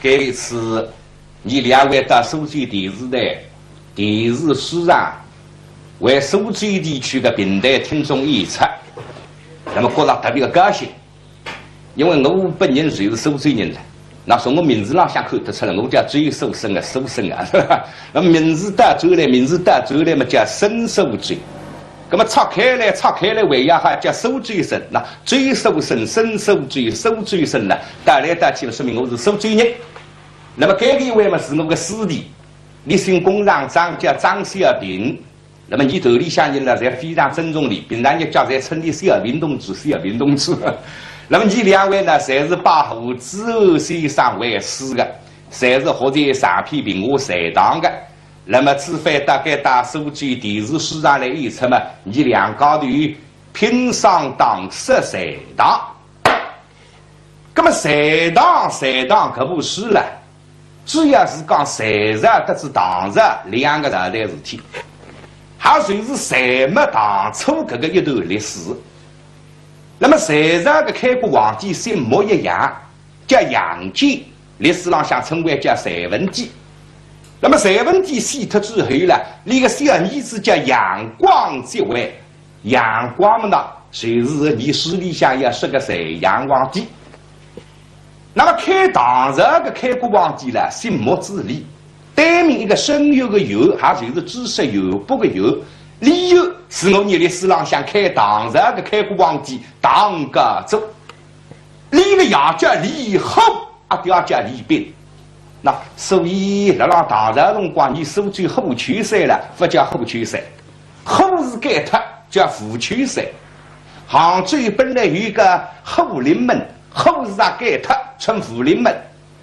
这次你两位到苏州电视台电视史上为苏州地区的平台听众演出，那么觉得特别的高兴，因为我本人就是苏州人了。那从我名字上想看得出来，我叫追苏生啊，苏生啊，是吧？那么名字到州来嘛叫申苏州。那么拆开来为呀还叫苏州省，那追苏省、申苏州、苏州省呢，带来带去了，说明我是苏州人。那么这个一位嘛是我的师弟，立信工厂长叫张小平。那么你头里向人呢，侪非常尊重你，平常也叫在称你小平同志。那么你两位呢，侪是把胡子欧先生为师的，侪是活在上片评话财堂的。那么除非大概到苏州电视史上来演出嘛，你两高头拼上当设财堂。那么财堂可不是了，主要是讲财上得是堂上两个大的事体。还就是财没当初这个一段历史。那么财上的开国皇帝姓模一样，叫杨坚，历史上想称为叫财文帝。那么财文帝死脱之后呢，那个小儿子叫杨广即位，杨广嘛呢，就是历史里向要说个财杨皇帝。那么开唐朝的开国皇帝呢，姓莫之礼。对面一个生有的有，还就是知识有不的有，理由是我历史上想开唐朝的开国皇帝唐家族，李个也叫李后，也叫李斌。那所以那让唐朝辰光，你苏州后区山了，不叫后区山，后是改脱叫富区山。杭州本来有一个后林门，后是改脱称富林门。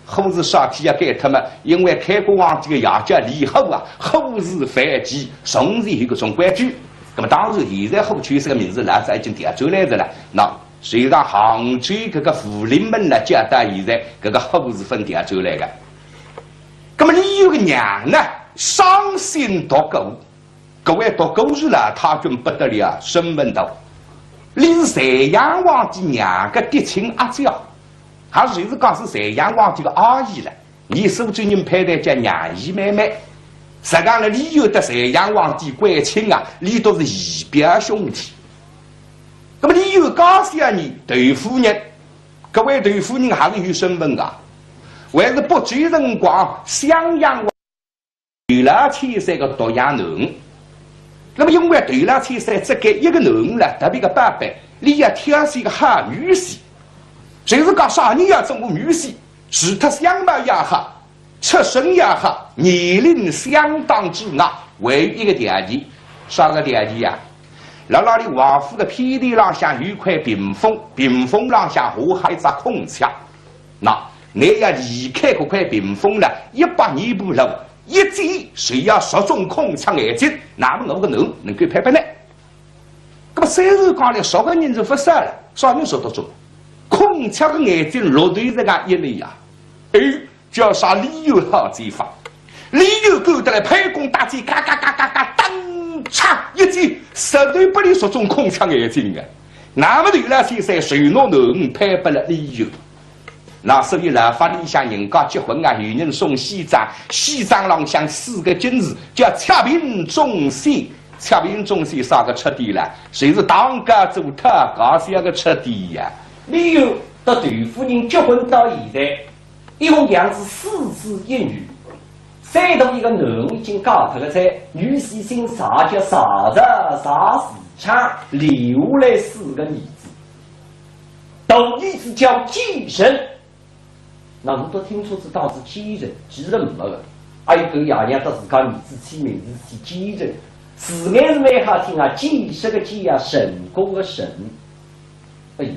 后是啥体要改脱嘛？因为开国皇帝的也叫李后啊，后是反击，从是有个种规矩。那么当然现在后区这个名字那是已经调转来的了。那虽然杭州这个富林门呢，叫到现在这个后是分调转来的。那么你有个娘呢，伤心读狗，各位读狗日了，他就不得了，身份道，你是隋炀皇帝娘个嫡亲阿姐。还是讲是隋炀皇帝的阿姨了，你苏州人派的叫娘姨妹妹。实际上呢，你有的隋炀皇帝归亲啊，你都是姨表兄弟。那么你有高小人窦夫人，各位窦夫人还是有身份的，还是北周辰光襄阳窦老千岁的独养囡。那么因为窦老千岁只给一个囡了，特别的爸爸，你要挑选一个好女婿。就是讲啥人要做我女婿，除他相貌也好，出身也好，年龄相当之矮，唯一个条件，啥个条件呀？那里王府的偏地上向有块屏风，屏风上向下还一只空墙。那你要离开这块屏风了100米步路，一走谁要说中空墙眼睛，那么我个人能够拍拍呢？那么虽然讲了10个人就不少了，啥人说得中？空腔的眼睛落对这个一类呀，叫啥理由好这法？理由够得来拍弓打箭，嘎嘎嘎嘎嘎，当嚓一击，实在不能说中空腔眼睛的。那么对了，先生谁弄能拍不了理由？那所以呢，法理上人家结婚啊，有人送西装，西装上像4个金字，叫恰平中西。恰平中西啥个彻底了？谁是当家做他搞些个彻底呀？理由到窦夫人结婚到现在，一共养子4子1女，再头一个男已经嫁脱了，在女婿姓啥叫啥子啥时昌，留下来4个儿子，大儿子叫继承，那我都听出是当时继承，继承没个，还有个爷娘到自家儿子起名字是继承，字眼是蛮好听啊，继是个继啊，神功个神，哎呦。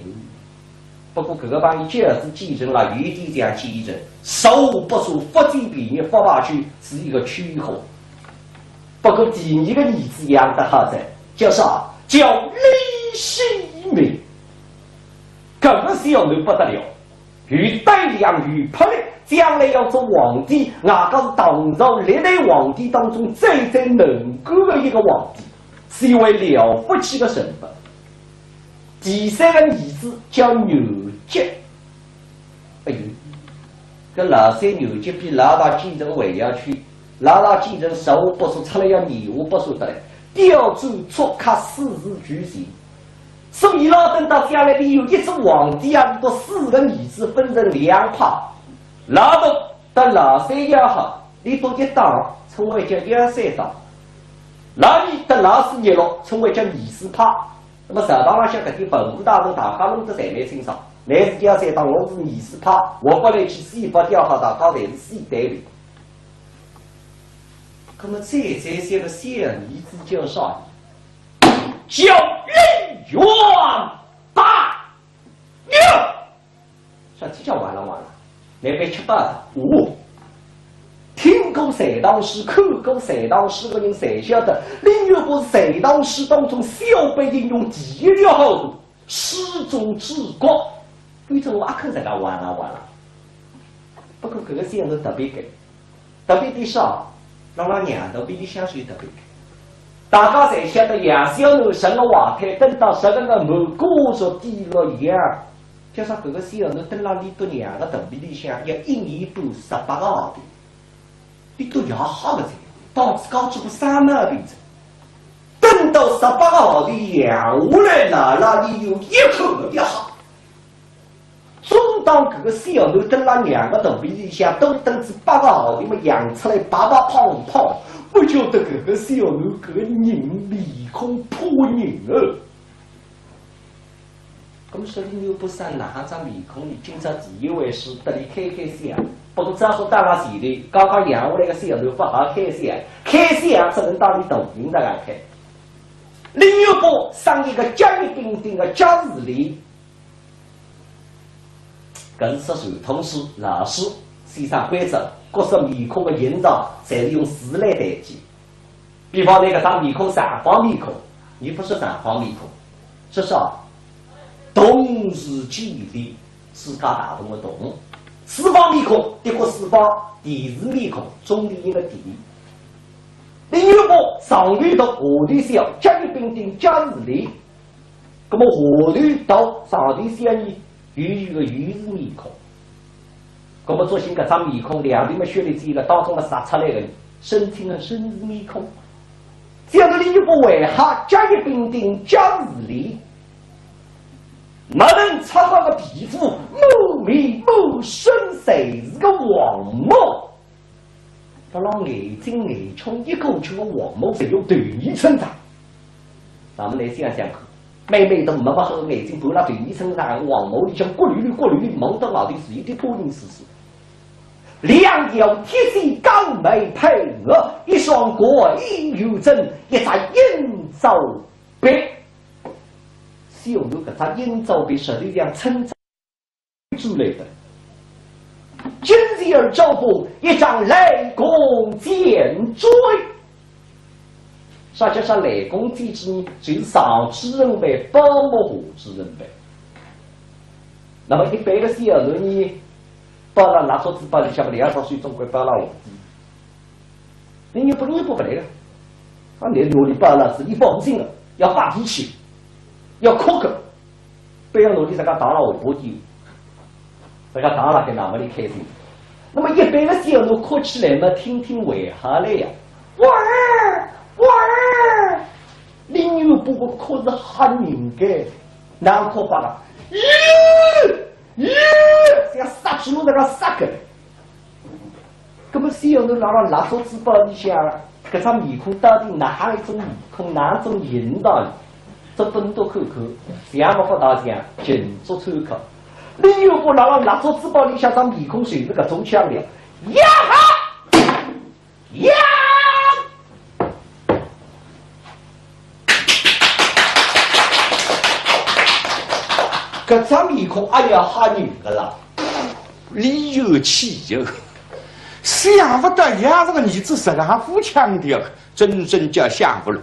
不过这个帮你就是继承了有点这样继承，手不说福建比你发下去是一个取货。不过第2个儿子养得好在叫啥？叫李世民。这个小人不得了，与带量与魄力，将来要做皇帝，哪个是唐朝历代皇帝当中最能干的一个皇帝，是一位了不起的身份。第3个儿子叫牛杰，哎呦，跟老三牛就比老大继承还要去，老大继承15不说，出来要25不说的来，调转撮客4日举行。所以老等到将来里有一只皇帝啊，都4个儿子分成2派，老大到老三也好，你都一党称为叫二三党，老二到老四一路称为叫二四派。那么朝堂上向搿点文武大臣大家弄得侪蛮清爽，乃是二三党，我是二四派，我不来去西北调好，大家侪是西单位。那么这些个小儿子叫啥？叫林元大牛。说这叫完了，那边吃饱了。听过隋唐诗，看过隋唐诗的人才晓得，林元伯是隋唐诗当中小辈应用第一了好多，诗中治国。对着我阿看这个完了。不过这个现是特别给，特别的少，让老娘头比你香水特别给。大家才晓得杨小楼生了瓦台，等到10个门过着低落一样，加上这个小楼等到你都2个头比里向要1年半18个号的。你都要好个才，当时搞出个3万病症，等到18个号的养下来了，你有一口的好。总当这个小楼等了2个头皮里向都等至8个号的么养出来白白胖胖，不觉得这个小楼这个人面孔破人哦。咁说你又不上哪张面孔，你今朝第一位是得你开心。不过这说当然是的，刚刚养下来个小楼不好开心，只能当你抖音在来开。林元伯上一个家里兵丁的家日里，跟是传统师老师身上规则，各式面孔的营造，侪是用字来代替。比方那个啥面孔三方面孔，你不是三方面孔，是啥？同时期的世界大同的同，四方面孔，一个四方，地是面孔，中的一个地。林元伯上头到下头小，甲乙丙丁甲日里，那么下头到上头小呢，有一个鱼是面孔。那么做成搿张面孔，两边嘛血里这个当中嘛杀出来的，身体的身是面孔。这样的林元伯为哈甲乙丙丁甲日里。没人擦到个皮肤，某眉某身谁是个黄毛？不让眼睛眼冲一口出个黄毛，是有对你成长。咱们来想想看，妹妹都没把好眼睛拨了对你成长，黄毛里向过滤绿，蒙到老的是一点破人丝丝。两条铁线刚眉配额，一双过应有针，一在应走别。小楼搿只营造被实力量称赞出来的，今日而招风，一张雷公剑锥。啥叫上雷公剑之呢？就是上之人为包幕下之人为。那么一般的小楼呢，包了拿桌子包里向不2少岁总归包了下底。你不来了，啊，你努力包了是你放心了，要发脾气。要苛刻，不要努力，这个打了下坡丢，这个打了给哪么里开心？那么一般的小路哭起来嘛，听为何来呀？哇！林元伯个哭是很人的，难哭罢了。像杀猪那个杀个，那么小路拿了垃圾纸包里向，这张面孔到底哪一种面孔，哪种引导？这本多看看，想不发大讲，尽做参考。林元伯拿了垃圾纸包里向张面孔随着搿种腔调，呀哈呀！搿张面孔哎呀吓人个啦，理有气有，想不到伢这个儿子实行富腔调，真正叫想不了。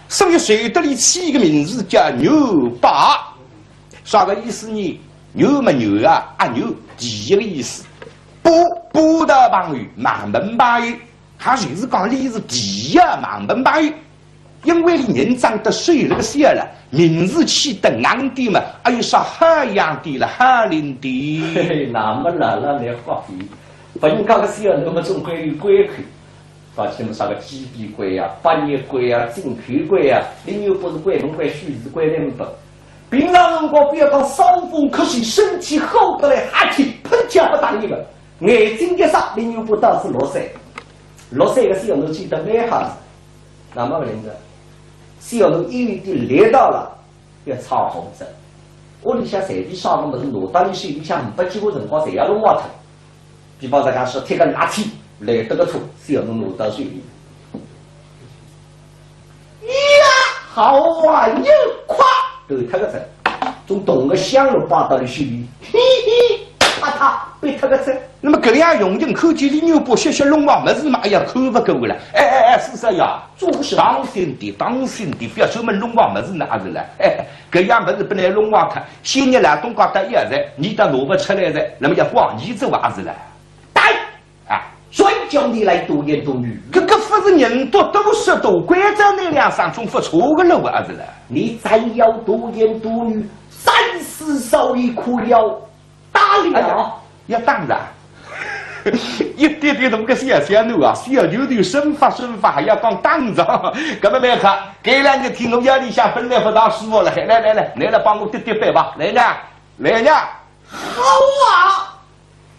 所以谁得里起一个名字叫牛爸，啥个意思呢？牛嘛牛啊，阿牛第一个意思，不的旁语，满门八语，他就是讲里是第一满门八语。因为你人长得水那个些了，名字起得硬点嘛，还有啥海洋的了、海林的。嘿嘿，那么来你话题，把你搞个些那么总归有规矩，把起么啥个鸡皮龟啊、半夜龟啊、金皮龟啊，你又不是龟门龟、须子龟那么多。平常人我不要讲伤风咳嗽，身体厚得来哈气，喷枪不打你们。眼睛一傻，你又不倒是落水，落水个小路记得没哈子，那么个人子，小路一定列到了，要炒红色。屋里向随便啥个么子挪到你手里向，不几个辰光侪要弄挖脱。比方讲说贴个垃圾来得个土，小路挪到水里。呀，好玩意夸！都他个针，从东个香炉扒到了水里，嘿嘿，啪被他个针。那么这样用人看见李牛伯些龙王没事嘛？哎呀，看不够了！哎，是啥呀？做什么？当心的，不要说我们龙王没事哪是了？哎，这样没事不能龙王看。先日来东瓜得一日，你到挪不出来的，那么要光你走还是了？对啊，谁叫你来多言多语？这个不是人多都是多，关照那两上总不错个路还是了？你再要多言多语，三思手艺苦了，打了要当然。一点点东个小小路啊，小牛的生发还要讲当着，搿么来看，这两个天我夜里向本来不当师傅了，来帮我点背吧，来呢，好啊！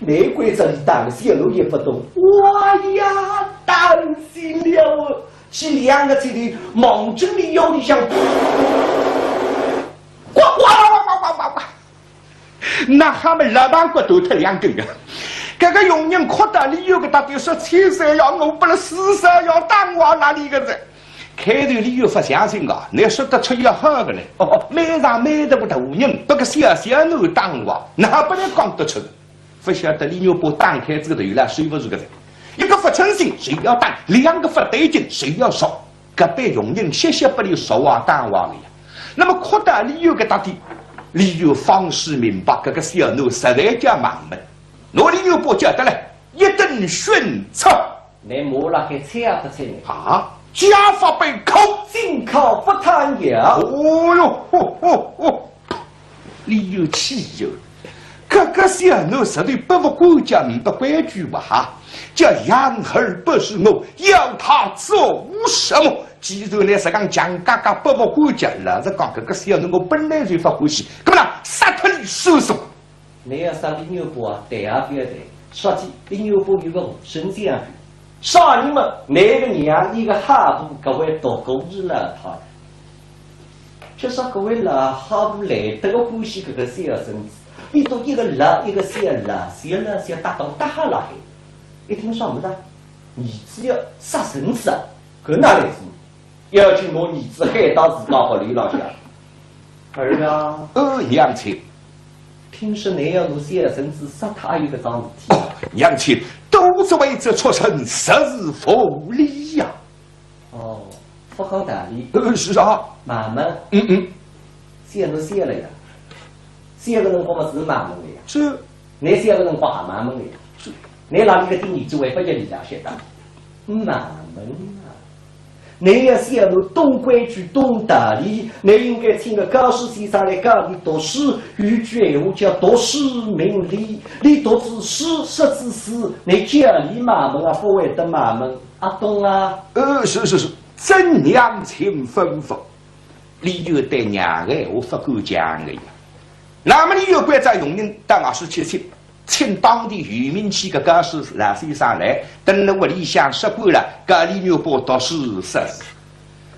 内鬼这里当小路也不懂，哇呀，担心了，是两个这里猛针里有你想，呱，那他们老板骨头特两根啊！这个佣人扩大里有个到底说千山要我不了四山要当我哪里个人？开头里有不相信啊，你说得出要好个嘞？买上买得不大人，不个小奴当我，哪不能讲得出？不晓得李牛伯打开这个头了，谁不是个人？一个不诚信，谁要当？两个不对劲，谁要说？隔壁佣人谢不离说话当话的呀。那么扩大里有个到底，里有方式明白，这个小奴实在叫盲门。我李牛伯觉得嘞，一顿训斥，你摸了还猜不猜呢？啊，家法被扣，进口不贪药。哦哟，李有气哟！这个小奴实在不服管家，不规矩吧？哈，叫养儿不是我，要他做什么？既然呢是讲讲嘎嘎不服管家，老实讲，这个小奴我本来就不欢喜，干嘛杀脱你叔叔？你要杀李牛伯啊，对啊不要对，说起李牛伯有个神这样，杀你们每个娘一个哈布，各位多狗日了他。就说各位了哈布来得个欢喜这个小孙子，你都一个了一个小了，小了小打到打了海，一听说么子？儿子要杀孙子啊，搿哪来事？要求我儿子海到自家屋里老下。儿啊，娘亲。听说你要弄小孙子杀他有个桩事体。娘亲，都是为这出身，实是福利呀。哦，不好道理。是啊。慢慢。小都小了呀，小个人光嘛是慢慢的呀。是。你小个人光还慢慢的呀。是。你哪里个听儿子为不叫你家学的？慢慢啊。你要小路懂规矩、懂道理，你应该请个教师先生来教你读书。有句闲话叫“读书明理”，你读之书，识之书，你教你马门啊，不会得马门啊，懂啊？是，真娘亲吩咐，你就对娘的我不敢讲的呀。那么你有关在用人到27请当地渔民去个教师老先生来，等了屋里向说过了，教李牛伯读书识字。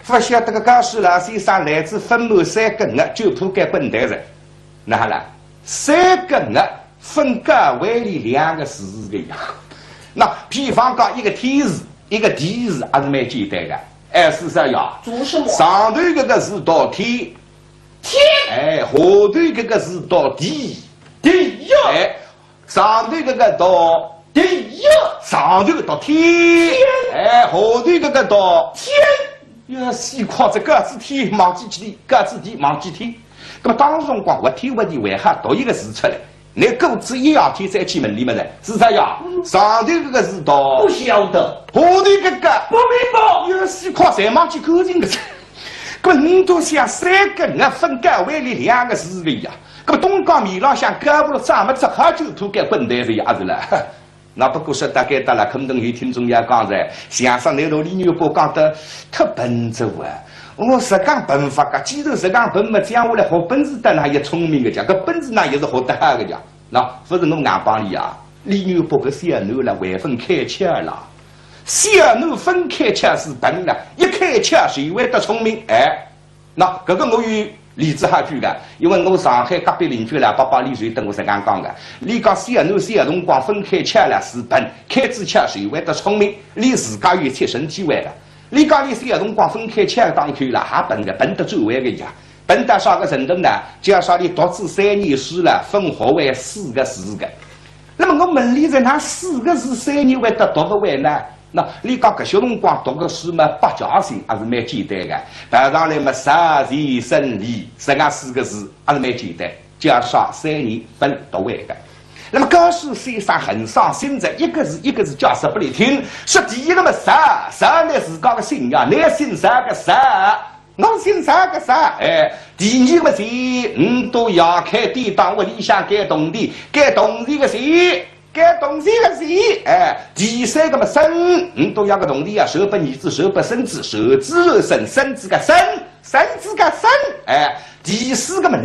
不晓得个教师老先生来自分满三根的，就铺盖本台人。那好了，三根的分割为里两个字的呀。那比方讲一个天字，一个地字，还是蛮简单的。哎，是啥呀？做什么？上头这个字到天，哎，下头这个字到地，哎。上头这个到地，上头到天，哎，下头这个到天，呀，西夸这个字天忘记天，个字地忘记天。那么当时辰光我天地为何读一个字出来？你狗子一两天再去问你们呢？是啥呀？上头这个字到不晓得，下头这个不明白，呀，西夸才忘记口人个字。搿么你都想3个人分割为了2个事个呀？搿么东江米浪向干部了咱们只好就土改滚蛋是也是了。那不过说大概到了，可能有听众也讲噻，相声内头李牛伯讲得特笨拙啊。我是讲本法个，既然是讲本嘛，讲下来学本事的那也聪明个讲，搿本事那也是学得好个讲。那不是我硬帮你啊，李牛伯搿小囡了，还分开吃了。小囡分开吃是笨了，一开吃谁会得聪明？哎，那搿个我有例子哈举个，因为我上海隔壁邻居啦，爸李水等我是讲讲个，你讲小囡小辰光分开吃了是笨，开始吃谁会得聪明？你自家有切身体会的。你讲你小辰光分开吃当去了，还笨的，笨得最会个呀，笨到啥个程度呢？假设你读书3年书了，分学为4个字个，那么我问你在哪4个字3年会得读不会呢？那你讲搿小辰光读个书嘛，8家姓还是蛮简单的，排上来嘛杀人生理，这样4个字还是蛮简单，加上3年分读会的。那么告诉先生很伤心的，一个字一个字解释不来听。说第一个嘛啥呢自家个姓呀，你姓啥个啥，我姓啥个啥。哎，第二个嘛是都要开地当我理想改动地，改动地个谁？该东西个谁？哎，第3个嘛生，都要个动地啊，手把儿子，手把孙子，手子而生，孙子个生，孙子个生。哎，第4个嘛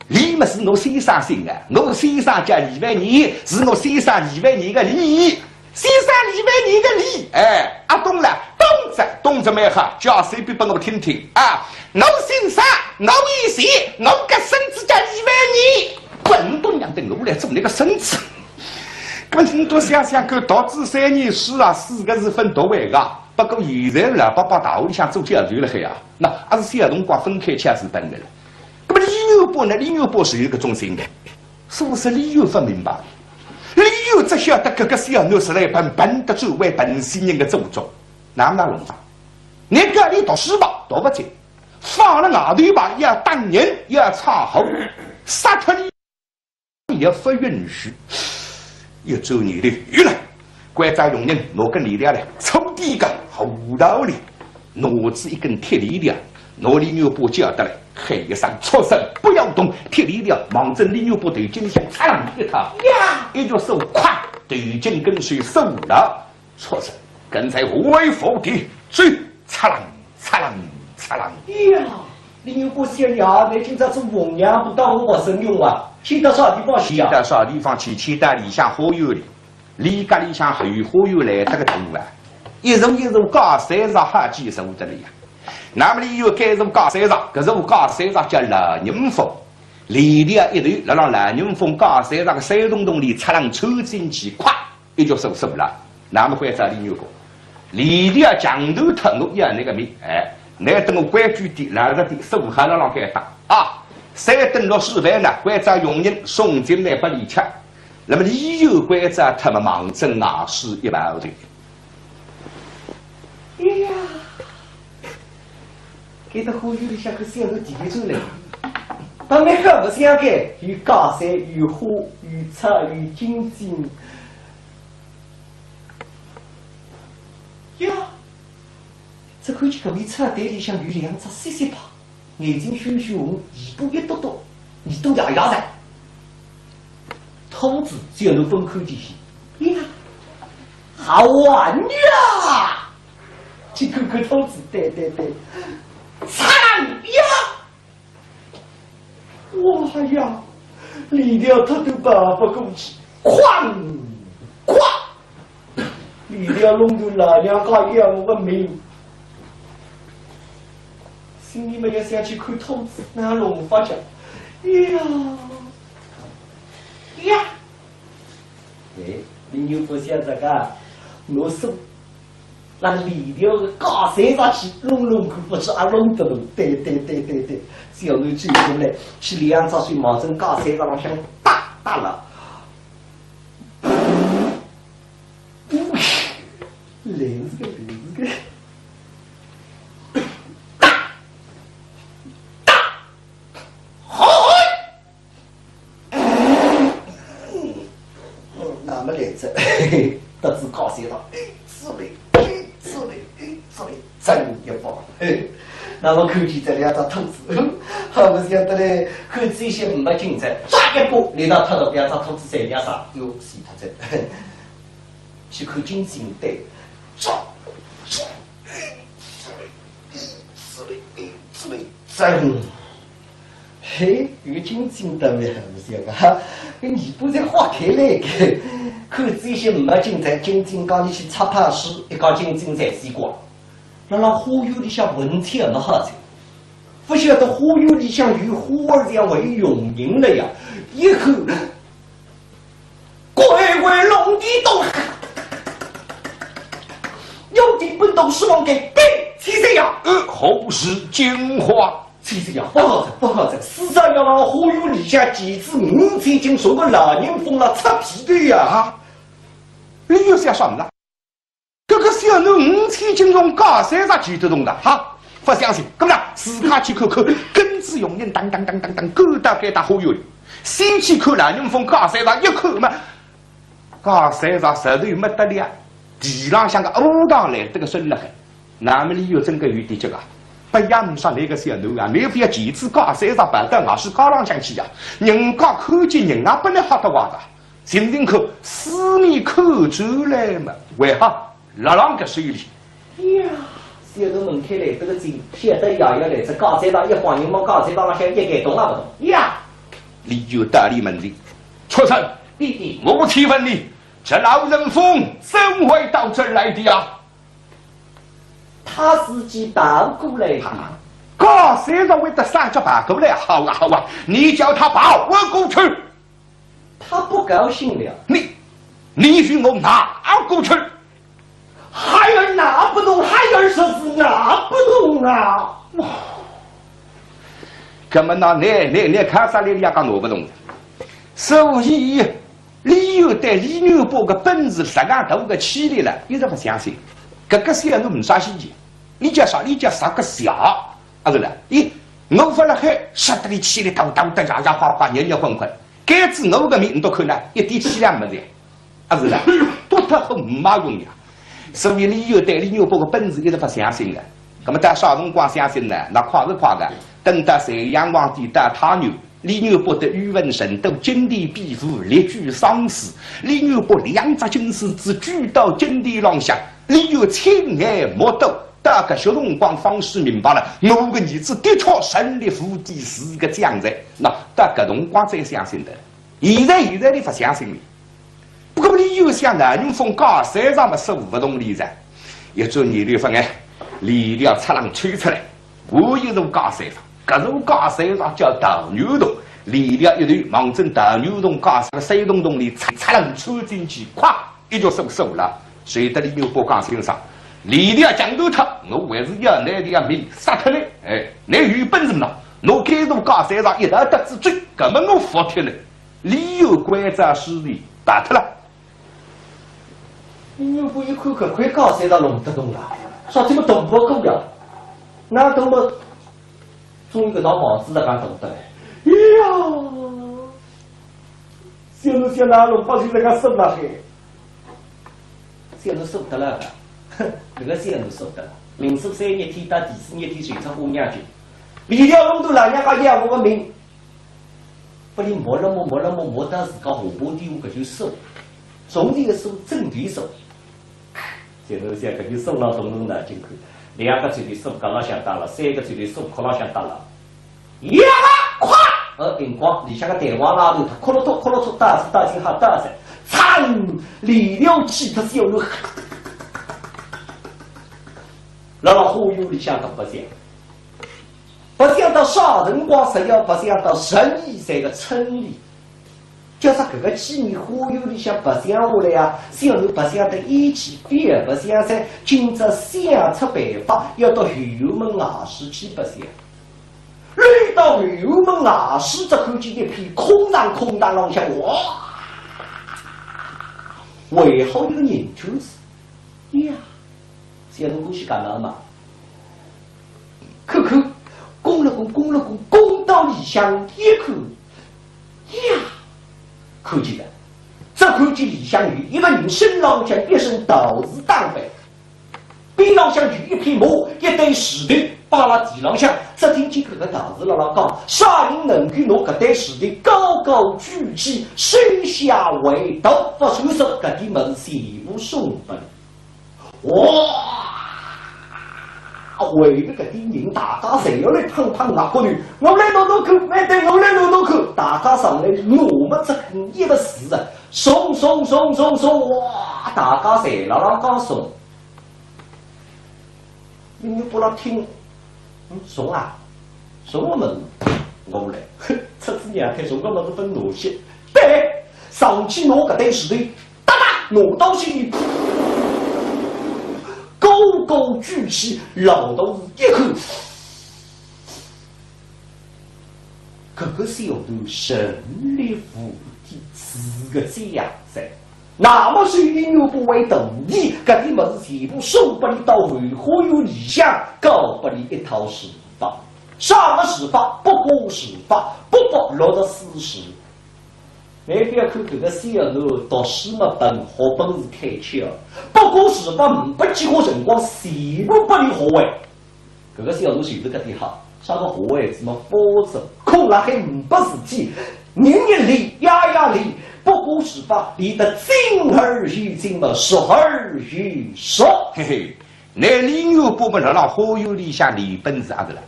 李嘛是我先生姓啊，我先生叫李万年，是我先生李万年个李，先生李万年个李。哎，啊懂了，懂着蛮好，叫谁别帮我听听啊？我姓啥？我为谁？我个孙子叫李万年，滚都娘的我来做那个孙子。你多想想看，读书3年书啊，4个字分读会个。不过现在了，爸爸大屋里向做教授了海啊，那还是小辰光分开吃是笨的了。那么李牛伯呢？李牛伯是有个中心的，是不是李牛不明白？李牛只晓得这个小囡是来笨得最为笨死人的祖宗，哪弄法？你个你读书吧，读不进，放了外头吧，要打人，要唱好，杀脱你也不允许。要做你的鱼了，关在用人拿根力量来，抽地个好道理，拿子一根铁力量，拿李牛伯叫得来，黑一声出声不要动，铁力量忙着李牛伯头颈上擦啷一他呀，一脚手快，头颈跟随手了，出声跟在微服的追，擦啷擦啷擦啷呀！李牛伯小伢，你今朝是红娘不当我神用啊！去到啥地方去？去到啥地方去？去到里向花园里，离家里向后花园来这个多啊！一入高山上好几受的了呀。那么里有该入高山上，搿入高山上叫老人峰，里头一头辣老人峰高山上个山洞里擦啷抽进去，咵一脚收了。那么会找李牛伯，里头要墙头脱我要那个命，哎。你等我关注的哪个的15号了给打啊！3等60万呢，关照佣人送进来不离吃。那么理由关照他们忙挣20一万的。哎呀，给他花园里向个小头地出来，他们可不想给，有高山，有花，有草，有金金。呀！这看起隔壁车袋里向有2只细细胖，眼睛羞羞红，尾巴一嘟嘟，耳朵摇摇的。兔子只要能分开进去，呀，好玩呀！去看看兔子，对，擦呀！哇呀，里头他都爬不过去，哐！里头弄到老娘家一样的命。心里面要想去看兔子，那龙发讲，呀！哎，你牛不想这个，我手那里头个高山上去，弄看不去，啊弄得弄，对，小囡最近来去2只水毛针高山上往向打了，连子个。那么来着，得知高山上，滋嘞，真一把，那么看见这两张兔子，还不晓得嘞，看这些没精彩，抓一把来到他的两张兔子在脸上，又死他这，去看金子对，抓，真。嘿，有金金的没不晓得哈，你不在花开来个，看这些没精彩，金金讲你去擦怕屎，一讲金金在西瓜，那花园里向文体没好在，不晓得花园里向有花儿这样为永营了呀，以后乖乖龙地洞，有地不动是往给背，其实呀，后世精华。其实呀，不好这，世上要让花园里向几次明天经受个老人风了擦皮的呀！你又想什么了？这个小奴5天经用高山上举得动的哈？不相信，咁啦，自家去看看，根子用人当，勾搭给他花园里，先去看老人风高山上一看嘛，高山上石头没得了，地浪像个乌塘来这个深了很，哪么理由真个有点这个？不养上那个小奴啊，没必要几次高山上摆到外是高浪向去呀，人家看见人啊不能好得话的，心里口四面看出来嘛，为何落浪个水里？呀，小奴门开来这个井，晓得爷爷来这高山上一晃人往高山上向一改动啊不动呀！你有道理门里，畜生！弟弟，我提问你，这老人风怎会到这儿来的呀？他自己搬过来的。高山上为得三脚搬过来，好啊！你叫他抱我过去。他不高兴了。你与我拿过去。孩儿拿不动，孩儿说是拿不动啊！哇！那么那你看啥来？也讲拿不动。所以你有对李牛伯个本事10个头个起来了，有人不相信。这个小奴没啥稀奇，你叫啥个小啊？是了，我发了海，杀得你起来当的呀哗，热混，该知我个命都看了，一点气量没得，啊是了，多特很没用呀。所以你有对李牛伯个本事，有人不相信的。那么到啥辰光相信呢？那夸是夸的，等到隋炀皇帝到他牛。李牛伯的语文神都金地庇护，列举丧事。李牛伯2只军师只举到金地浪向，李牛亲眼目睹，大概小辰光方式明白了，我个儿子的确胜利府第4个将才。那到搿辰光才相信的，现在你不相信了。不过你又想南宁风高山上的15不动力噻，一做你的分哎，力量出浪吹出来，我一座高山上。搿座高山上叫大牛洞，力量一团，望正大牛洞高山山洞洞里擦浪穿进去，咵一脚收了，随得李牛伯高山上，力量降头他，我还是要你的命杀脱你，你有本事嘛？我开座高山上一头得之罪，根本我服脱了，理由关照势力打脱了。李牛伯一看搿块高山上弄得动了，啥这么动不够了？那动么？终于搿套房子了，敢懂得嘞！哎呀，小奴想拿龙把就在搿收了嘿，小奴收得了个，搿个小奴收得了。民数3日天到第4日天随出姑娘去，为了弄到老娘家要我个命，不然磨到自家下巴底下搿就收，从这个收正对收。小奴想搿就收了动脑筋看。2个嘴里手搿浪向打了，3个嘴里手壳浪向打了，呀咵！荧光里向个弹簧拉头，他磕噜突，打进哈打噻，惨！力量气他小奴，让花园里向都不想到啥辰光实要不想到12岁的村里。叫啥搿个几年花园里向白相下来呀，小奴白相得一起别白相噻，今朝想出办法，要到后门外市去白相。来到后门外市，只看见一片空荡浪向，哇！为好一个人就是呀，小奴过去干嘛嘛？看，攻到里向一看，呀！看见了，只看见李香玉一个人身浪向一身道士打扮，比地浪向有一匹马，一对石头摆辣地浪向。只听见搿个大字辣辣讲：啥人能够拿搿对石头高高举起，手下为刀，不收手，搿点物事全部送分。哇！为了搿点人，大家侪要来碰碰额高头。我来拿看，来对，我来拿看。大家上来拿么子一个字啊，送，哇！大家侪辣辣讲送。你不拉听，送啊，送个么子？我来，出子娘看送个么子分哪些？对，上去拿搿对石头，哒哒拿到心里。高高举起，老头子一口，这个小头神力无敌，是个这样子。那么谁的又不为等你？搿点物事全部送不你到为何有理想，教不你一套施法。啥个施法？不过施法，不过落着事实。你不要看这个小头读书么笨，学本事开窍，不过是法不几个辰光，全部不你学会。这个小头就是搿点好，啥个学会什么法子，空了还不事体，人理呀理，不过是法理得精而于精嘛，说而于说。嘿嘿，那理由不能让好有理想理本事啊的了，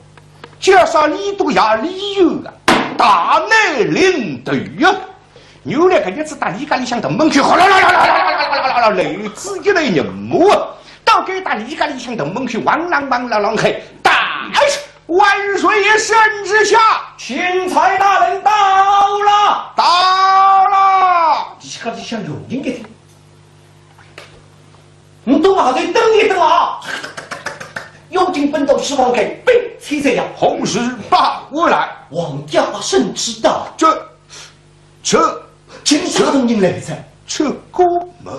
介绍理都要理由啊，大难临头呀。牛来个日子打李家里向的门口，哗啦啦啦啦啦啦啦啦，雷子一类人物，到给打李家里向的门口，汪啷汪啷啷嘿，大万岁爷圣旨下，钦差大人到了，到了。你看这像有人给听，你等下再等一等啊！有请本州十王给备齐这样，红十八我来，王家圣旨到，这。请啥东人来着？这个嘛，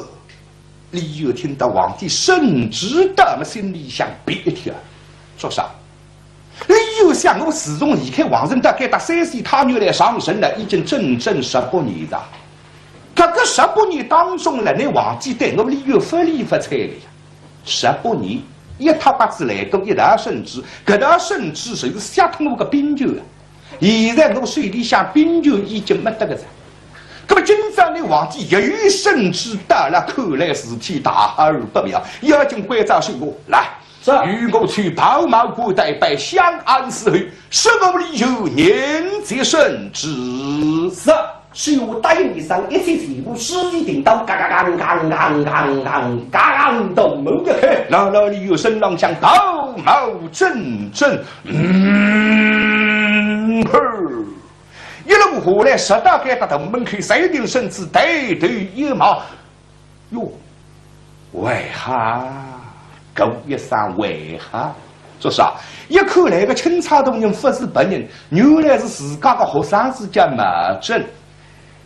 李有听到皇帝圣旨的，么心里想别一跳，说啥？李有想我自从离开皇城，大概打3岁，他女来上神了，已经整整18年了。这个18年当中了，那皇帝对我李有不理不睬的呀。18年，一塌八子来到一大圣旨，搿大圣旨就是吓脱我个兵权啊！现在我水里向兵权已经没得个了。那么今朝的皇帝一语圣旨到了，看来事体大而不妙，要紧关照水我来，与我去宝马国代拜相安死后，使我理由念这圣旨。是我答应一声，一切全部实际定当，刚动门一开，那里有声浪响，宝马阵阵，一路下来，10大街大头门口3顶绳子，对对一毛。哟，为哈？狗一声为哈？说啥？一看来个钦差大人不是本人，原来是自家的学生子叫马震。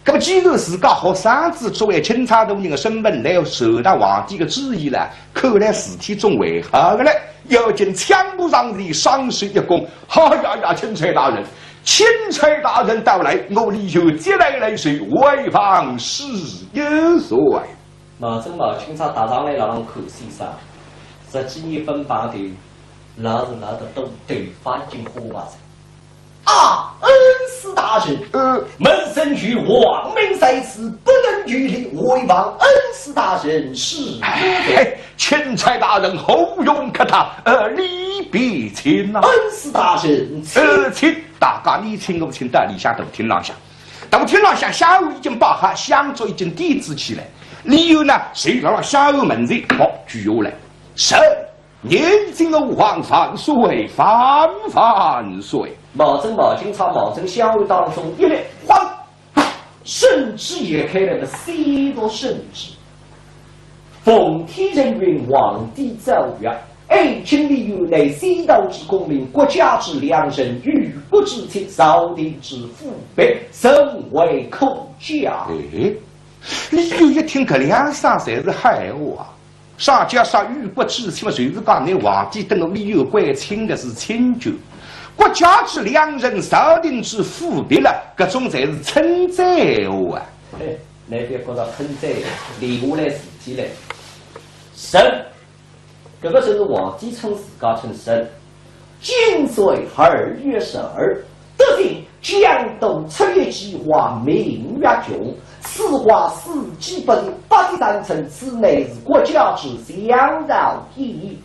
那么既然自家学生子作为钦差大人的身份来受到皇帝的旨意了，看来事体总为好的了。要紧枪不让你上手一拱，哈呀，钦差大人！钦差大人到来，我理由接来水，为防事有所谓。马正毛钦差大上来让人看先生，10几年分房头，拿着都对方进火把子。啊，恩师大人，门生举亡命在此，不能拘礼，为防恩师大人是。钦差大人后用可他，礼别亲呐。恩师大人，请大家你请我请到里下都听廊下，到听廊下下午已经把哈相桌已经递置起来，理由呢谁让了下午门前好举下来，是年轻的王万岁，万岁。毛正毛钦差毛正下午当中一来换，圣旨也开了个3个圣旨。奉天人云，皇帝诏曰：请理由乃西道之公民，国家之良人，与国之亲，朝廷之父辈，甚为可嘉。理由一听这2、3才是害话。上家说与国之亲嘛，就是讲你皇帝等我理由关亲的是亲眷。国家之良人，朝廷之父辈了，各种才是称赞话啊！那边觉得称赞，留下来事体来。神这个时候皇帝称自家称神。今岁2月12，得知江东出一计划，明月穷。此话史记本83层，此乃是国家之相扰矣。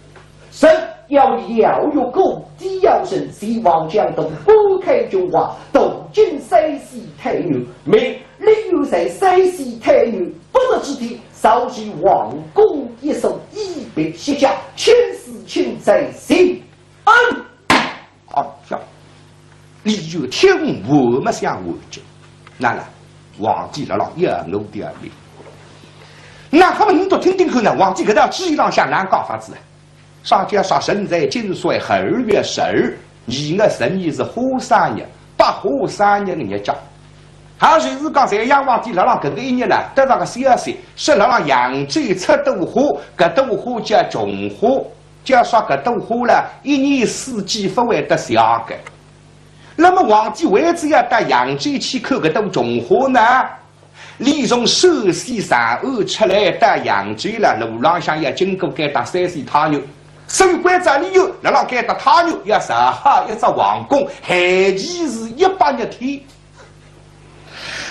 神要有功，地要神，希望江东拨开中华，东晋西西太牛，明利有在西西太牛，不得之地，稍许王公一手，以备西家，千事情在心安。好像你就听我们想我讲，那了，皇帝了一我的命。那他们你都听听看呢，皇帝搿条计上向哪搞法子？上家说生在今岁2月12，你个生日是虎3日，八虎3日的日子。还就是讲在杨皇帝辣搿个一日呢，得到个消息，是辣扬州出朵花，搿朵花叫琼花。就说搿朵花呢，一年四季不会得下个。那么皇帝为什要到扬州去看搿朵琼花呢？李从首先上岸出来到扬州了，路浪向要经过搿搭3线塔牛。守关这里有，辣搿搭塔牛要设好一只皇宫，限期是100天。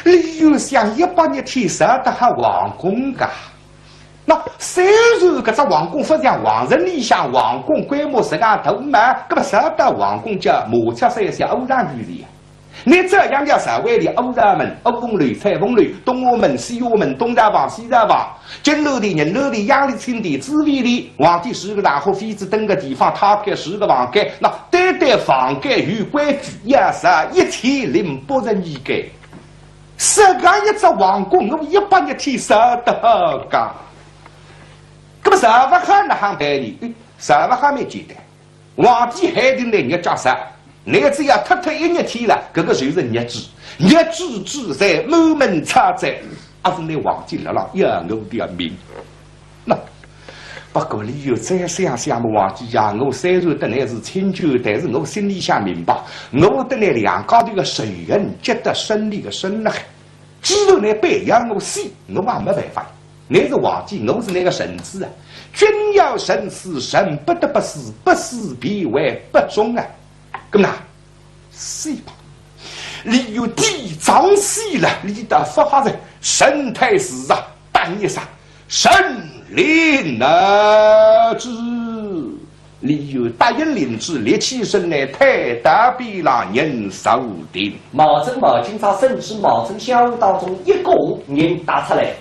李有想100天设得好皇宫噶？那虽然搿只皇宫不像皇城里向皇宫规模实干大嘛，搿么设得皇宫叫马车山像欧上距离。你这样叫社会的欧大门、欧风楼、彩凤楼、东华门、西华门、东大房、西大房、金楼的、银楼的、阳里、青的、紫薇的，皇帝10个然后妃子等个地方，他盖10个房间，那对房间有规矩，也是1080人盖。设个一只皇宫，我100天设得好噶。那么设不好那行办理，设不好蛮简单，皇帝限定的日叫啥？你只要脱1日天了，搿个就是日子，日子之在满门插在，还是你皇帝了要我的命。那不过你又再想想嘛，皇帝呀，我虽然得来是亲舅，但是我心里想明白，我得来两高头个水人结得顺利个顺了海，既然你培养我死，我也没办法。你是皇帝，我是那个臣子啊，君要臣死，臣不得不死，不死必为不忠啊。咁呐，死吧！你有地藏死了，你的发下来，神太师啊，等一声，神灵而至。你有答应领旨，立起身来，太大比郎人受定。毛正毛警察甚至毛正小屋当中一共人打出来，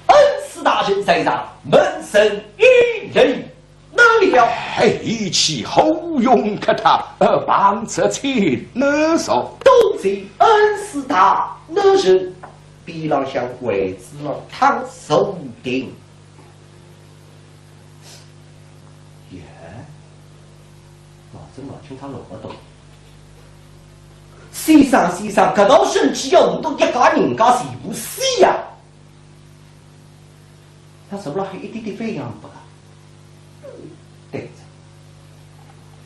恩师大人在上，门神一人。哪里了？一起后用给他，帮着亲能手。都在恩师大能人，比郎向鬼子了，他受定。耶，毛正毛警察弄不懂。先生，搿道神只要我都一家人家全部死呀！他是不是还一点点费用不？对着，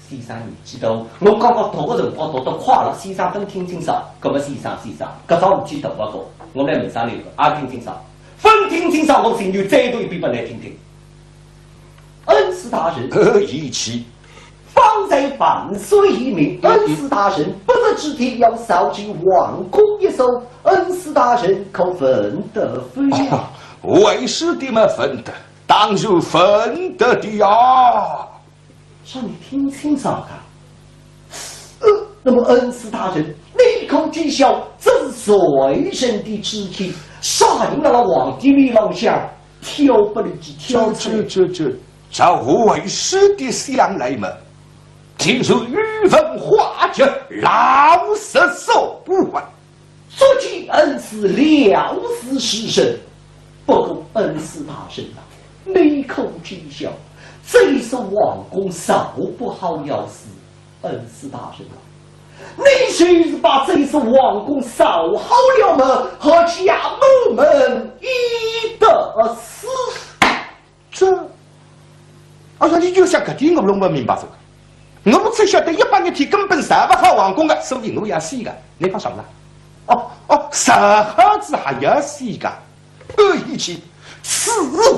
先生，你知道我刚刚读个辰光读得快了，先生分听清爽。搿么先生，搿桩事体读不过，我来问啥理由？也听清爽，分听清爽，我请求再读一遍，不来听听。恩师大人，一起。方才万岁一命，恩师大人不得之体要烧进王宫一手，恩师大人可分得非呀？为师的嘛分得。当然分得的呀！让你听清爽啊！那么恩师大人立口讥笑，这是随身的肢体，杀赢了皇帝李老相，挑不离几挑这为师的相来嘛，听说语文化者老实受不完，说起恩师了死师神，不过恩师大人啊！立口讥笑，这是王公少不好要死，恩师大人啊！你须是把这是王公少好了么？和家母们一得死。这，你就想搿点我弄不明白这个，我只晓得100天根本上不好王公的，所以我要死的。你讲什么了？十好子还要死的，一起。此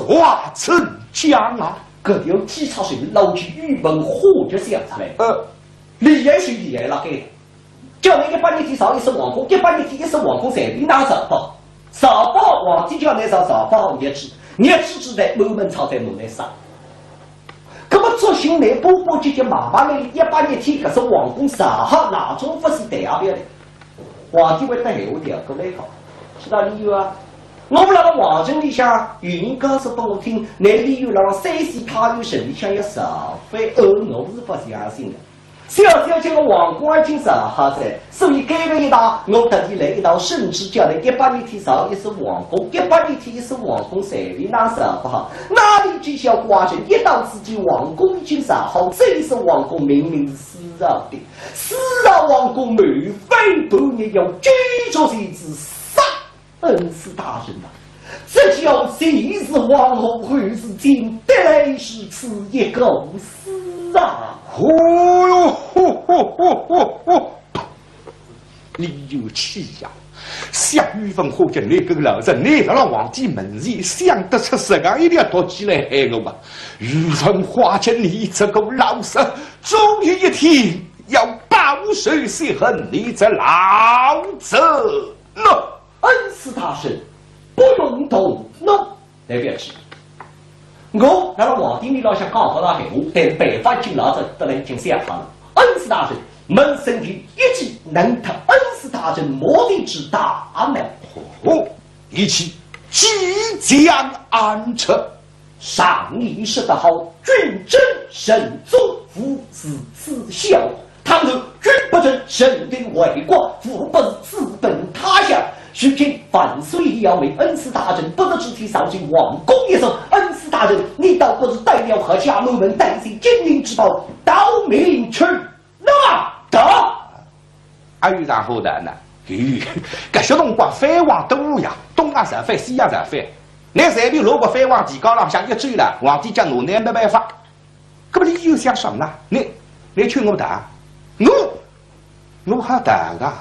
话怎讲啊？搿条体操水捞起语文火就想出来。厉害是厉害了，给叫那100年天上一是皇宫，100年天一是皇宫在里哪上不好？上不好，皇帝叫那上不好日子之内满门抄在门内上。那么做新来波波姐姐妈妈来100年天，搿是皇宫上好哪种不是代表的？皇帝会得闲话调过来讲，知道理由啊？我们那个皇城里向，云告诉拨我听，那里有让3岁他有城里向要上飞，我是不相信的。小小这个皇宫已经上好在，所以改革一道，我特地来一道圣旨，叫来100年天上一是皇宫，100年天一是皇宫，谁里哪上不好？哪里知晓寡人一到之间，皇宫已经上好，这一是皇宫明明是私人的，私人皇宫免费半日要居住谁之杀，恩师大人呐！这叫谁是皇后还是今得来是此一个私啊！哦哟，你有气呀！夏玉凤或者那个老人，你到了皇帝门前，想得出什么一定要躲起来害我吧？玉凤花见你这个老神，终于一天要报仇雪恨，你这老子呢？恩师大神，不用动怒，来不要急。我那个皇帝面老想讲好那闲话，但白发金老子得来已经想好了。恩师大人，门生体一计能特恩师大人魔力之大能。一起即将安撤。上一说得好，君真神宗，父子自孝。倘若君不正神灵为国，父不是自奔他乡。如今万岁要为恩师大人不得之体上进王宫一声，恩师大人，你倒不是带了和家门门带些金银之宝，到命去那得。还有然后的呢？搿些辰光藩王多呀，东亚上藩，西亚上藩。那随便如果藩王提高了向一追了，皇帝讲我那没办法。搿么你又想什么呢？你劝我打，我好打个，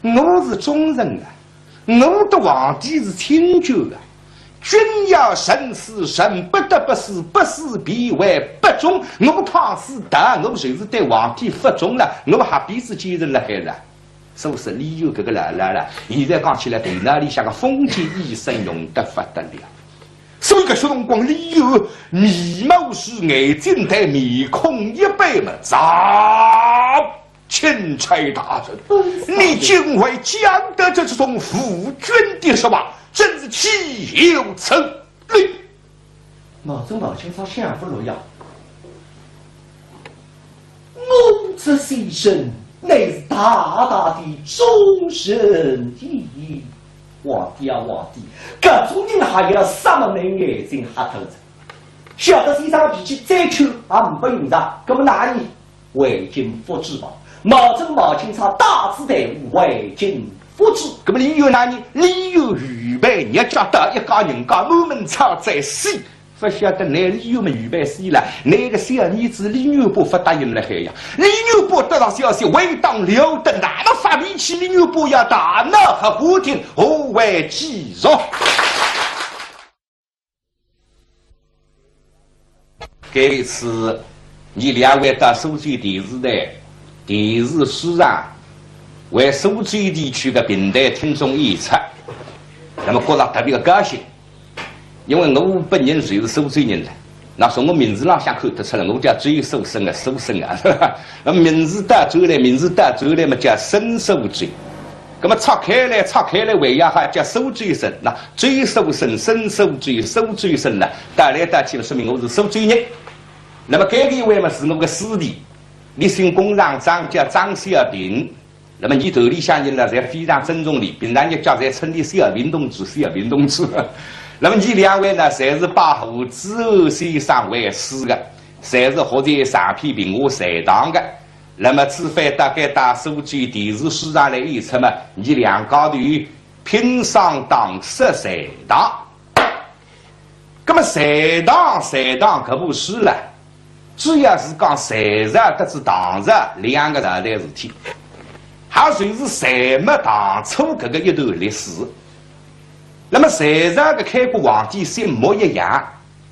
我是忠人啊。我的皇帝是清酒啊，君要慎思，慎不得不死，不死必为不忠。我倘是打，我就是对皇帝不忠了，我何必是奸人了还了？是不是理由这个来了？现在讲起来，对那里像个封建医生用得不得了。所以搿些辰光，理由面貌是眼睛带面孔一般嘛，钦差大人，你竟为讲得这种夫君的说话，真是岂有此理！毛宗老清朝相府洛阳，我这先生乃是大大的终身意义。皇帝啊皇帝，搿种人还要什么能眼睛瞎透着？晓得先生的脾气再臭也不用上，搿么哪里为今复制吧？毛宗毛清朝大字队伍为今复制，搿么理由哪里？理由预备，你要叫得一家人家满门抄在死。不晓得那李有们预备死了，那个小儿子李牛伯不答应了还呀？李牛伯得到消息，为当了得，那么发脾气，李牛伯要大闹和不听，何为其容？这次你两位到苏州电视台电视书上为苏州地区的平台听众演出，那么觉得特别的高兴。因为我本人就是苏州人了，那从我名字上想看得出来，我叫追苏生啊，苏生啊，那名字打转来，名字打转来嘛叫申苏追，那么拆开来为呀还叫苏追生，那追苏生、申苏追、苏追生呢，打来打去说明我是苏州人。那么这个一位嘛是我的师弟，你姓工厂长叫张小平。那么你头里向人呢，侪非常尊重你，平常也叫在称你小平同志，小平同志。那么你两位呢，侪是把胡子欧先生为师的，侪是活在上片评话财堂的。那么除非大概到苏州电视书上来演出嘛，你两家头拼上当设财堂。那么财堂可不是了，主要是讲财上得知堂上两个大的事体。还算是财没当初这个一段历史。那么财上的开国皇帝姓莫一样，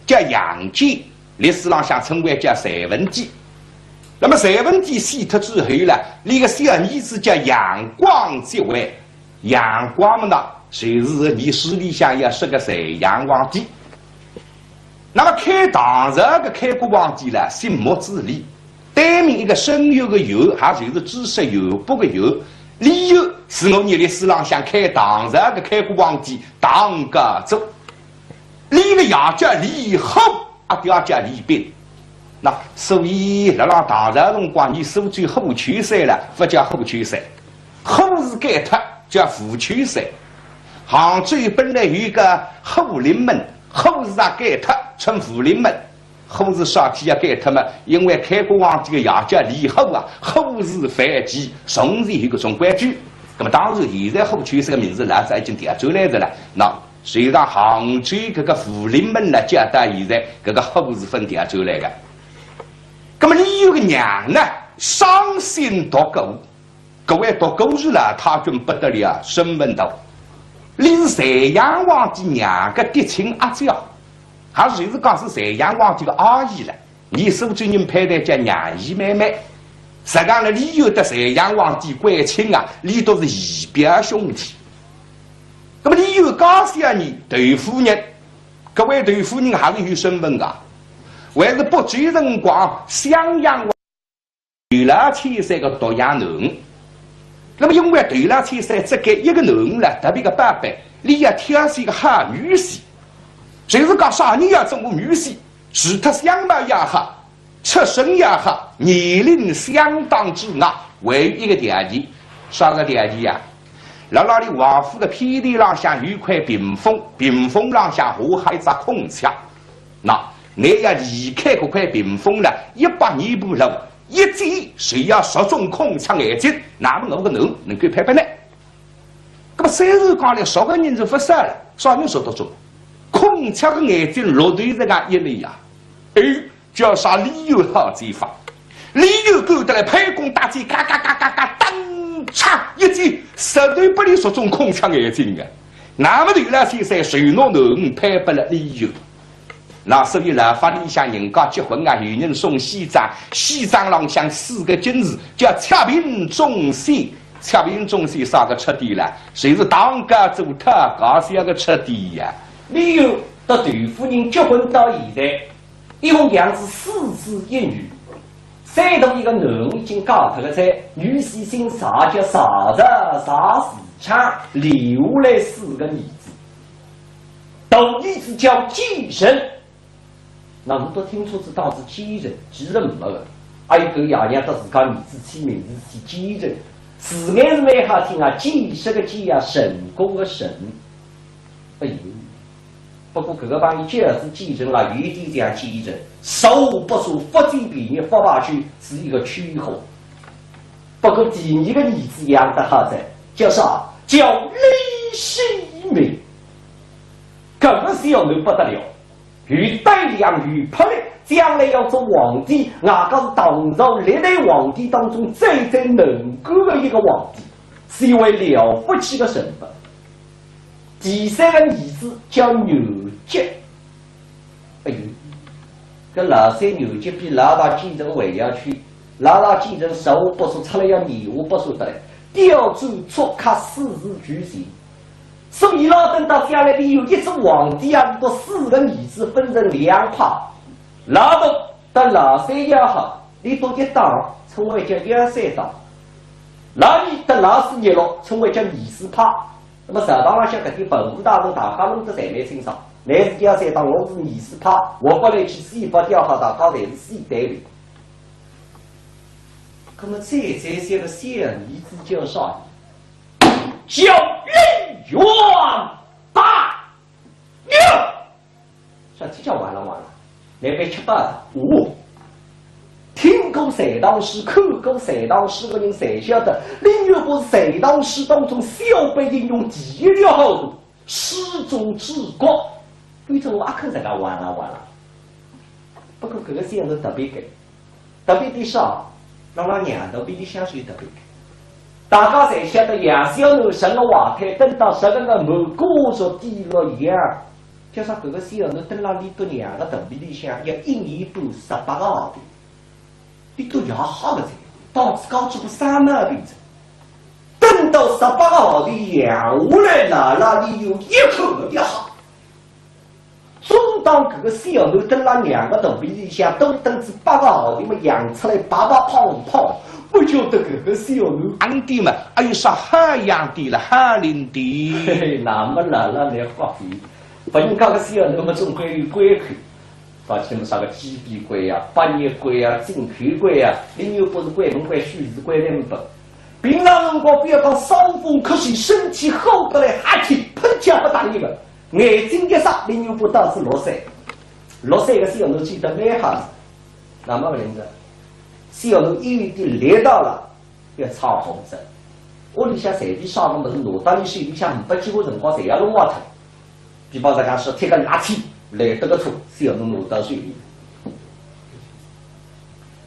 叫杨坚，历史上向称为叫隋文帝。那么隋文帝死脱之后呢，那个小儿子叫杨广即位。杨广嘛呢，就是你史里向要说个隋炀皇帝。那么开唐朝的开国皇帝呢，姓莫之礼，对面一个生有的有，还就是知识有不的有。理由是我历史上向开唐朝的开国皇帝唐家族，李个也叫李后，啊，第二叫李斌。那所以那唐朝辰光，你收罪后取税了，不叫后取税，后是改脱叫副取税。杭州本来有一个后临门，后是啊改脱称福临门。后是啥体要改脱嘛？因为开国皇帝的也叫李后啊，后是反击，从是有一个总规矩。那么当时现在后取这个名字呢，是已经调转来的了。那虽然杭州这个福临门呢，加到现在这个后是分调转来的。那么李有个娘呢，伤心读狗，各位读狗日了，他准不得了，身份道。你是隋炀皇帝娘个嫡亲阿姐。还是讲是隋炀皇帝的阿姨了，你苏州人配的叫娘姨妹妹。实际上呢，你有的隋炀皇帝归亲啊，你都是姨表兄弟。那么你有高小你窦夫人，各位窦夫人还是有身份的，还是北周辰光襄阳窦老千岁的独养男。那么因为窦老千岁只给一个男呢，特别的办法，你要挑选一个好女婿。就是讲啥人要做我女婿，除他相貌也好，出身也好，年龄相当之外，唯一个条件，啥个条件呀？那里王府的偏地浪向有块屏风，屏风浪向河还一只空墙。那你要离开这块屏风了，100米步路，一走谁要说中空墙眼睛，那么我个人能够拍拍呢？那么虽然讲了10个人就不少了，啥人说得中？空腔的眼睛落对这个一类呀，叫啥理由好这法？理由够得来拍弓打箭，嘎嘎嘎嘎嘎，当嚓一击，实在不能说中空腔眼睛的。那么对了，先生谁弄能拍不了理由？那所以呢，法理向人家结婚啊，有人送西装，西装上向4个金字，叫恰平中西。恰平中西啥个彻底了？谁是当家做他，搞是要个彻底呀？理由到窦夫人结婚到现在，一共养子4子1女，山东一个男已经嫁脱了，在女婿姓啥叫啥子啥时强，留来4个儿子，大儿子叫继承，那我们都听出是当时继承，继承没了，还有个爷娘到自家儿子起名字去继承，字眼是蛮好听啊，继是个继啊，神功个神，哎呦。不过这个帮你就是继承了，有点这样继承，手不说福建比你发下去是一个取火。不过第2个儿子养得好在，叫啥？叫李世民。这个小人不得了，与带量与魄力，将来要做皇帝，哪个是唐朝历代皇帝当中最能干的一个皇帝，是一位了不起的身份。第3个儿子叫牛吉，哎呦，这老三牛吉比老大继承还要去，老大继承手不说出来要泥我不说得来，调转错卡4字举行，所以老等到将来里有一只皇帝啊，把4个儿子分成2派，老大到老三也好，你多一党称为叫1、3党，老二到老4、1、6称为叫2、4派。那么社党上向搿点文武大臣大家弄得侪蛮清爽，乃是1、3党，我是2、4派，我不来去西北调好，大家侪是西单位。那么这些个小儿子叫啥？叫李元大牛。说这叫完了，来被吃饱了。听过隋唐诗，看过隋唐诗的人才晓得，林月波是隋唐诗当中小辈应用第一了好多，诗中之国。对着我阿看这个完了。不过这个现是特别给，特别的少，让老娘都比你香水特别给。大家才晓得杨小奴生了娃胎，等到10个个母过着低落一样，叫啥？搿个小囡蹲辣里头2个肚皮里向，要1年半18个号头，里头养好个才，导致搞出个啥毛病子？等到18个号头养下来了，那里有一口不掉好。总当搿个小囡蹲辣2个肚皮里向，都等至8个号头嘛，养出来白白胖胖。不晓得搿个小囡养的嘛，还有啥海洋的了、海林的？嘿嘿，那么来发肥，不然讲个小囡嘛，总归有关口。而且么啥个鸡鼻关呀、八叶关呀、金口关呀，另有不是关门关、须是关两本。平常辰光不要讲伤风咳嗽，身体好得来哈气，喷枪不打一个，眼睛一眨，另有不导致落腮。落腮个小囡记得蛮好子，那么个人子。小囡一有点力道了，要炒红色。屋里向随便烧个么子，拿到你手里向500几个辰光，侪要弄坏脱。比方说讲说贴个垃圾来得个错，小囡拿到手里。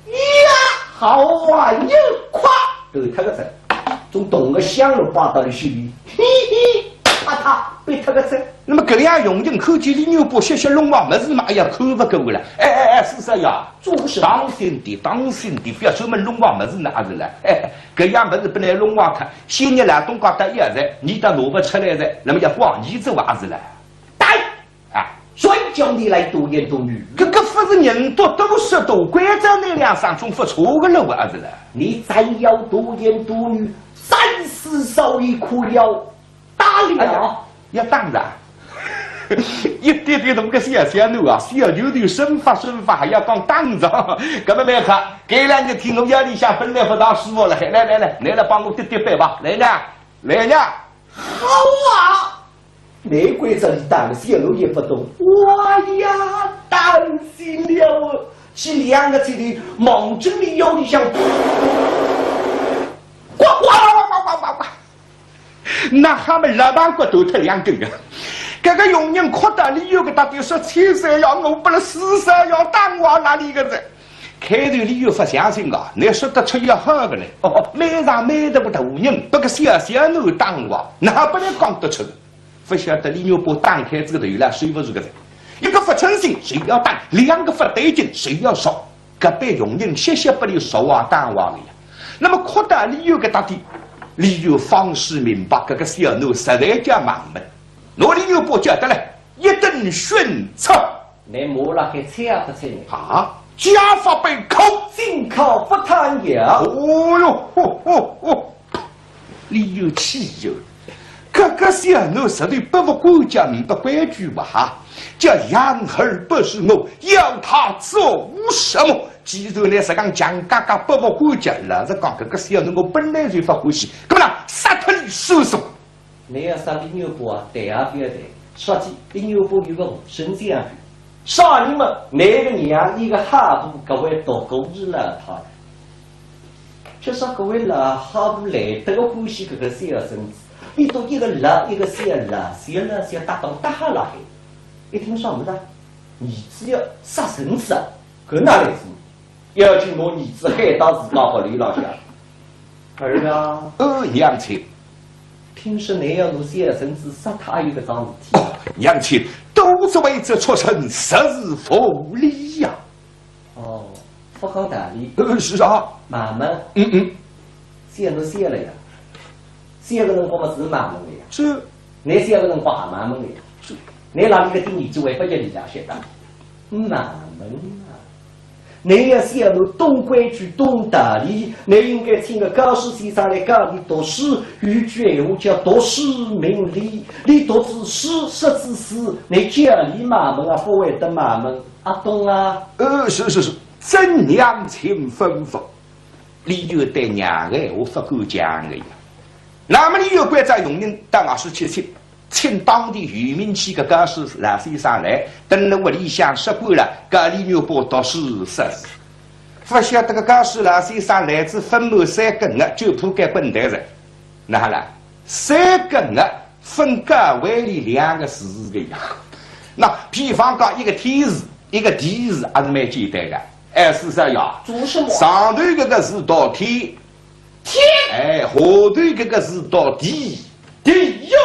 呀，好玩又快，头脱个针，从动个香炉挂到你手里，嘿嘿，啪被脱个针。那么搿样用劲看见李牛伯些些弄坏么子嘛，哎呀，看不够了。哎，是啥呀？做什当心的，不要专门弄坏么子那是了。搿样么子不能弄坏看。先日来东家得一在，你都拿不出来的，那么要光你做还是了？对啊，谁叫你来多言多语？搿不是人多都说多，关照那两上总不错个路还是了？你再要多言多语，暂时受益苦了，打了要当然。一点点那个小奴啊，小牛的身法还要讲当着，搿么来看，这2日天我夜里向本来不大舒服了，来帮我点背吧，来呢，好啊！内鬼这里当小奴也不懂，哇呀，担心了，是2个这里猛针里腰里向，呱，那他们老板骨头脱2根啊！这个佣人扩大理由给他就说，3山要我不了4山要当我哪里个人？开头理由不相信啊，你说得出要好个嘞？买上买得不大人，不个小奴当我，哪不能讲得出？不晓得李牛伯打开这个头了，谁不是个人？一个不诚信，谁要当？2个不对劲，谁要说？隔壁佣人些不离说话当话的呀。那么扩大理由给他的理由方式明白，这个小奴实在叫盲目。我李牛伯觉得嘞，一顿训斥，你摸了还猜不猜呢？啊，家法被扣，进口不贪药。哦哟，李有气哟！这个小奴实在不管家，不规矩吧哈！叫养儿不是我，要他做什么？既然呢是讲讲嘎嘎不管家，老实讲，这个小奴我本来就不欢喜，干嘛呢？杀脱你手手！你要杀李牛伯啊，对啊不要对，说起李牛伯有个无声这样，杀你们每个娘一个哈布，各位都够日了他。就说各位老哈布来得个欢喜这个小孙子，你都一个老一个小搭档搭下来，一听说么子，儿子要杀孙子啊，搿哪来事？要请我儿子害到自家屋里老乡。儿啊，娘亲。听说你要弄小孙子杀他有个桩事体。娘亲，都是为这出身，实是不理呀。哦，不好道理。是啊。慢慢。小侬小了呀，小个辰光嘛是慢慢的呀。是。你小个辰光也慢慢的呀。是。你哪里个听儿子为不叫你家学的？慢慢啊。你要小奴懂规矩、懂道理，你应该听个高师先生来教你读书。有句闲话叫“读书明理”，你读之书，识之书，你教你妈妈啊，不会得妈妈啊，懂啊？是，真娘亲吩咐，你就对娘的我不敢讲的呀。那么你有关在用人到俺是去请当地渔民去个高师老先生来，等了屋里向说过了，高李牛伯读书识字。不晓得个高师老先生来自分满3根的，就铺盖滚台上。那好了，3根的分隔为里2个字的呀。那比方讲一个天字，一个地字，还是蛮简单的。是啥呀？做什么？上头这个字到天，下头这个字到地，地呀。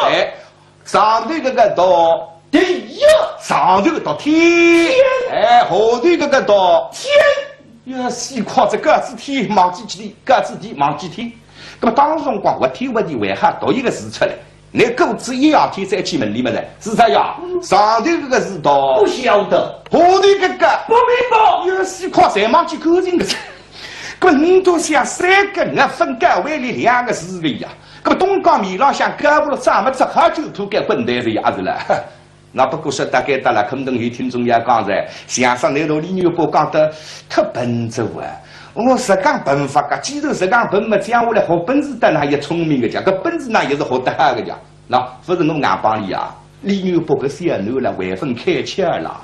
上头这个到地呀，上头到天，哎，下头这个到天，呀，西夸这个字天，忘记天，个字天忘记天。那么当时辰光，我天问题为何读一个字出来？你狗子一样天再去问你们呢？是这样，上头这个字到不晓得，下头这个不明白。呀，西夸才忘记口劲个字。搿么你都想3个人分割为里2个字个呀？搿么东江面浪向胳膊了怎么只喝酒吐给滚蛋是也是了。那不过说大概得了，可能有听众也讲噻，相声那头李牛伯讲得特笨拙啊。我实讲笨法个，既然实讲笨嘛，讲下来好本事得那也聪明个讲，搿本事那也是好得哈个讲。那不是我硬帮你啊，李牛伯搿小囡了还分开吃了。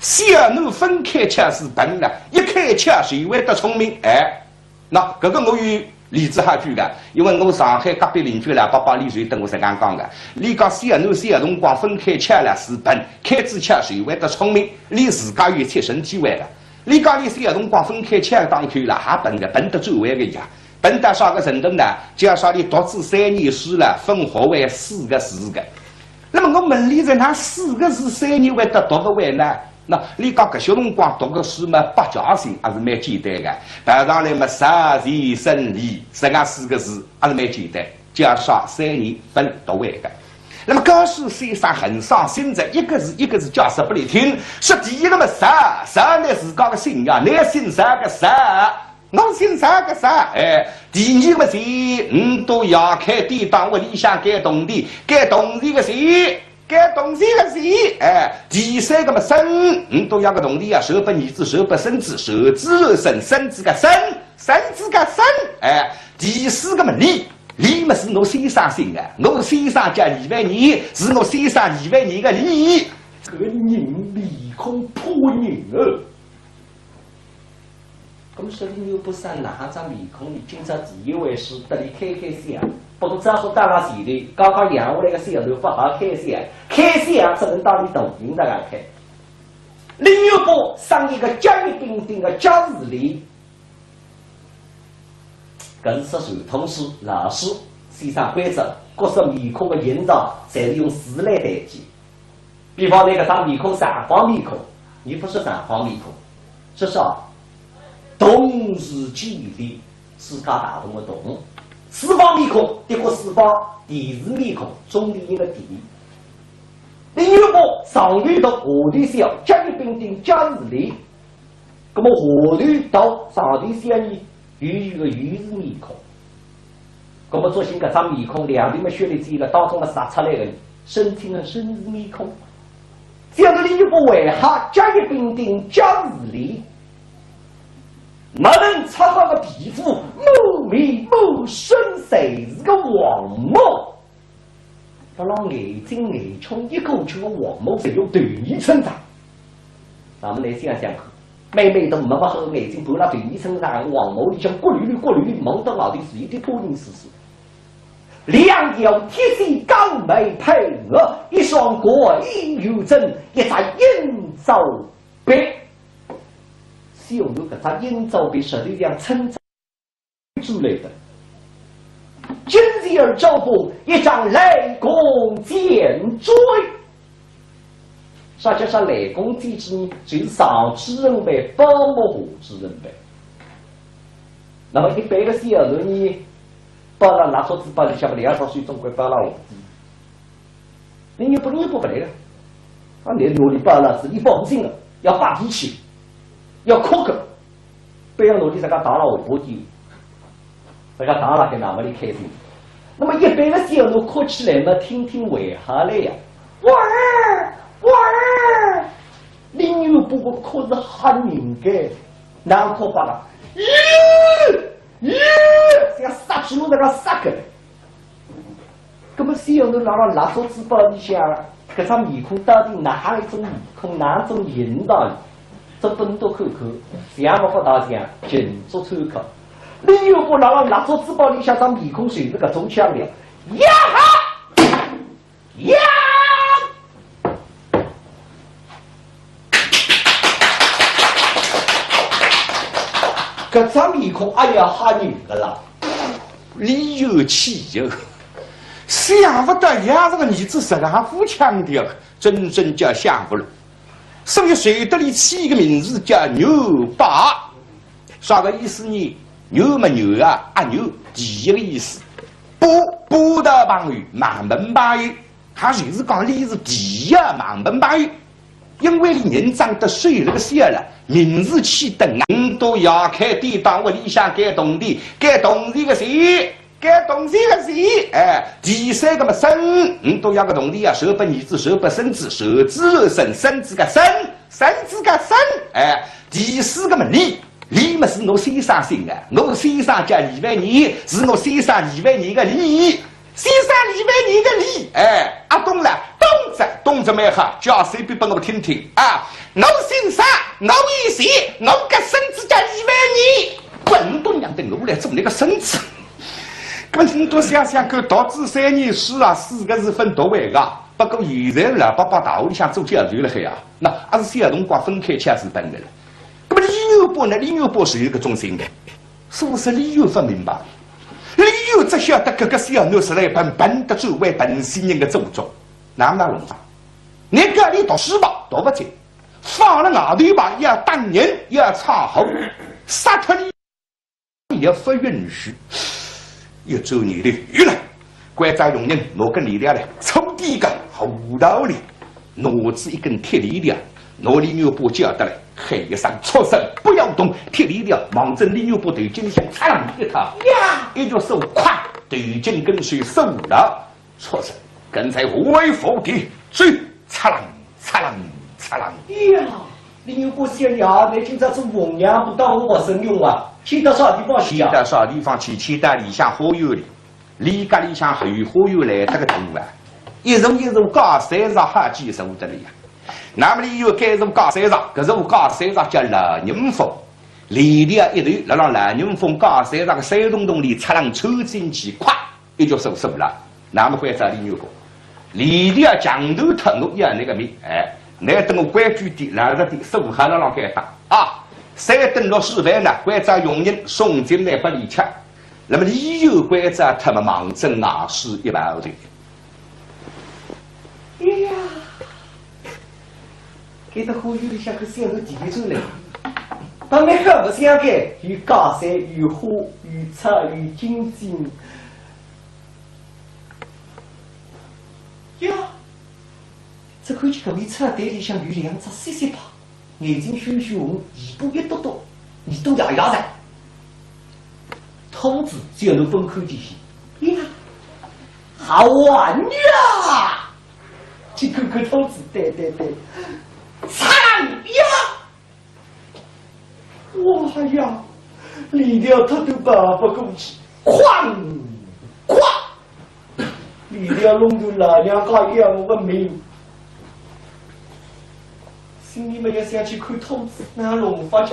小囡分开吃是笨了，一开吃谁会得聪明？哎，那搿个我有例子哈举个，因为我上海隔壁邻居啦，800里水等我实讲讲个，你讲小囡小辰光分开吃了是笨，开始吃谁会得聪明？你自家有切身体会个，你讲你小辰光分开吃当看了还笨个，笨得最会个呀，笨到啥个程度呢？假设你读书3年书了，分学为4个字个，那么我问你在哪4个字3年会得读得会呢？那你讲搿小辰光读个书嘛，百家姓还是蛮简单的。排上来嘛，杀人生理，这样4个字还是蛮简单。加上3年分读会的。那么高书先生很上心的，一个字一个字解释不来听。说第一个嘛，杀呢是讲个姓呀，你姓啥个杀？我姓啥个啥？哎，第二个嘛是，都要开地当我里向改动地，改动地个谁？该东西个谁？哎，第3个嘛生，都要个动地啊，手不儿子，手不生子，手子生，生子个生，生子个生。哎，第4个嘛李嘛是我先生姓啊，我先生叫李万年，是我先生李万年个李。这个人面孔破人哦。咁说你又不上哪张面孔？你今朝第一位是得你开开心啊！不过只好当了前头，刚刚养下来个小头不好开心，开心只能当你抖音大家看。另一个上一个家里兵丁的家事里，搿是传统书老师先生规则，各式面孔的营造，侪是用字来代替。比方那个张面孔三方面孔，你不是三方面孔，是啥？同时记的世界大同的同，四方面孔，一个四方，地是面孔，中的一个地。另一个上头读下头小，甲乙丙丁甲乙丙，那么下头读上头小呢，有一个鱼是面孔。那么做成搿张面孔，两头么血里这个当中么杀出来的，身体呢身是面孔。这样的另一个为哈甲乙丙丁甲乙丙。没人擦好个皮肤，木眉木身谁是个黄毛？不让眼睛眼冲一口就个黄毛是用短语称长。咱们来想想看，妹妹都没把好眼睛拨了短语称长，黄毛里向过绿绿过绿绿，蒙到老的是一点破人丝丝。两条铁线刚眉配额，一双过阴有针，一扎阴照白。小牛搿只阴照被实力上称出来的，今日而招风，一张雷公剑锥。啥叫上雷公剑之呢？就是上之人为包莫下之人为。那么一般个小牛呢，包了拿桌子包里向不2岁总归包了下子。你不来了，啊，你努力包了是你包不进了，要发脾气。要哭个，不要努力，这个打了下坡地，这个打了给哪么的开心？那么一般的小路哭起来嘛，听听为何来呀？哇！另有不过哭是很人的，难哭罢了。像杀猪那个杀个，那么小路拿了垃圾纸包里向，这张面孔到底哪一种面孔，哪种引导？这本多看看，想不发大想，尽做参考。你又不拿了垃圾纸包里向张面孔谁是个中枪的？呀哈！呀！搿张面孔，哎呀，吓人个啦！理有气有，想不到伢这个儿子实个还富强的，真正叫相不了。所以谁得里起一个名字叫牛八，啥个意思呢？牛嘛牛啊，阿牛第一个意思，不的旁语，满门旁语，它就是讲你是第一满门旁语。因为你人长得水那个些了，名字起得硬都要开地当我理想改动的，改动这个谁？该动这个谁？哎，第三个嘛生，都要个动的啊，手不儿子，手不生子，手子生，生子个生，生子个生。哎，第四个嘛理嘛是我身上生的，我身上叫2万年，是我身上2万年个理，身上2万年个理。哎，啊懂了，懂着没哈？叫谁别帮我听听啊？我身上，我一些，我个身子叫2万年，滚动样的我来做那个身子。咁你多想想看，读书3年书啊，4个是分读完个。不过现在了，爸大学里向做教授了海啊，那还是小辰光分开吃是本的了。咁么李幼波呢？李幼波是一个中心的，是不是李幼不明白？李幼只晓得这个小囡是来笨的作为本县人的祖宗，哪能弄法？你个里读书吧，读不进，放了外头吧，要当人要唱好，杀脱你也不允许。要做你的鱼了，关在用人拿根力量来，抽第一个好道理，拿子一根铁力量，拿李牛波叫得来，黑一声出声不要动，铁力量忙着李牛波头颈像擦浪一套呀，一脚手快，头颈跟随手了，出声跟在微服的追，擦浪。呀，李牛波先呀，你今朝做红娘不到我身用啊？去到啥地方去啊？去到啥地方去？去到里向花园里，离家里向后花园来这个多啊！一入高山上好几受得了呀。那么里有该入高山上，搿入高山上叫老宁峰，里头一头辣浪老宁峰高山上个山洞里擦浪抽进去，咵一脚手了。那么会找李牛哥，里头要墙头脱我要那个命，哎，那等我关注的来着的手下辣浪该打啊！3顿60饭呢，关照佣人送进来不离吃。那么李有关照他们忙正拿是一百多。哎呀，给他花园里向个小头地出来，当然可不想个，有高山，有花，有草，有金金。呀，这看起搿位草堆里向有2只细细泡。眼睛羞羞红，尾巴一朵朵，耳朵牙牙的。兔子只要能分开进去，呀，好玩呀！去看看兔子，对，惨呀！哇呀，里头他都拔不过去，哐，里头弄得老娘个样个命。心里面也想去看兔子，那龙发讲，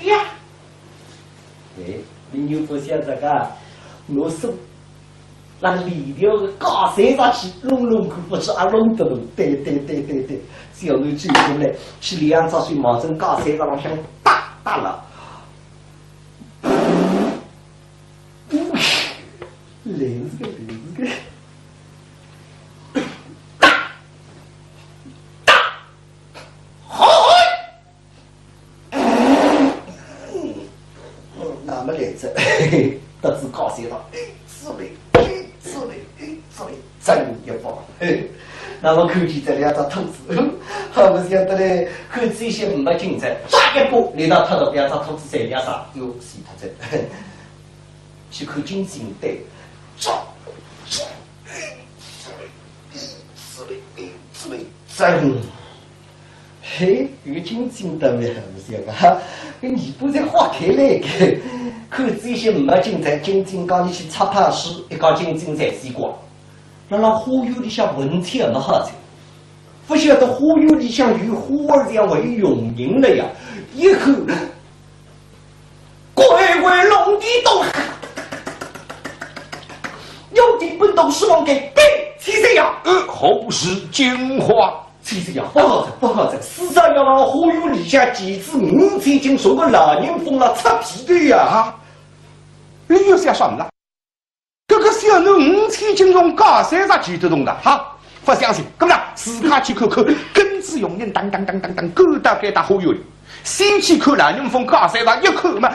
呀，哎，你牛不想这个，我手那里头个高山上去弄看不是啊弄得弄，对，小女最近来去2只水毛针高山上往向打了，连子个。那么来着，得知高山上，滋嘞，真一棒。那么看见这2只兔子，好不晓得嘞，看这些没精神，抓一把来到他的2只兔子山梁上，又死他这，去看金星队，抓，真。嘿，有金金的没？不晓得哈，跟你不在花开来个，看这些没精彩，金金讲你去插ผ้书，一讲金金在西瓜，那花园里向闻天没好在，不晓得花园里向有花儿这样为用人了呀，一口乖龙的洞，有的本都是往给对，其实呀，后世精华。其实呀，不好在，市场要让花园里向几次名才经说个老人疯了擦皮的呀！你又想什么了？这个小奴5千斤重高30几头重的，好，不相信，咁啦，自家去看看，根子用人当，勾搭给打好友的，先去看蓝云峰高30一看嘛，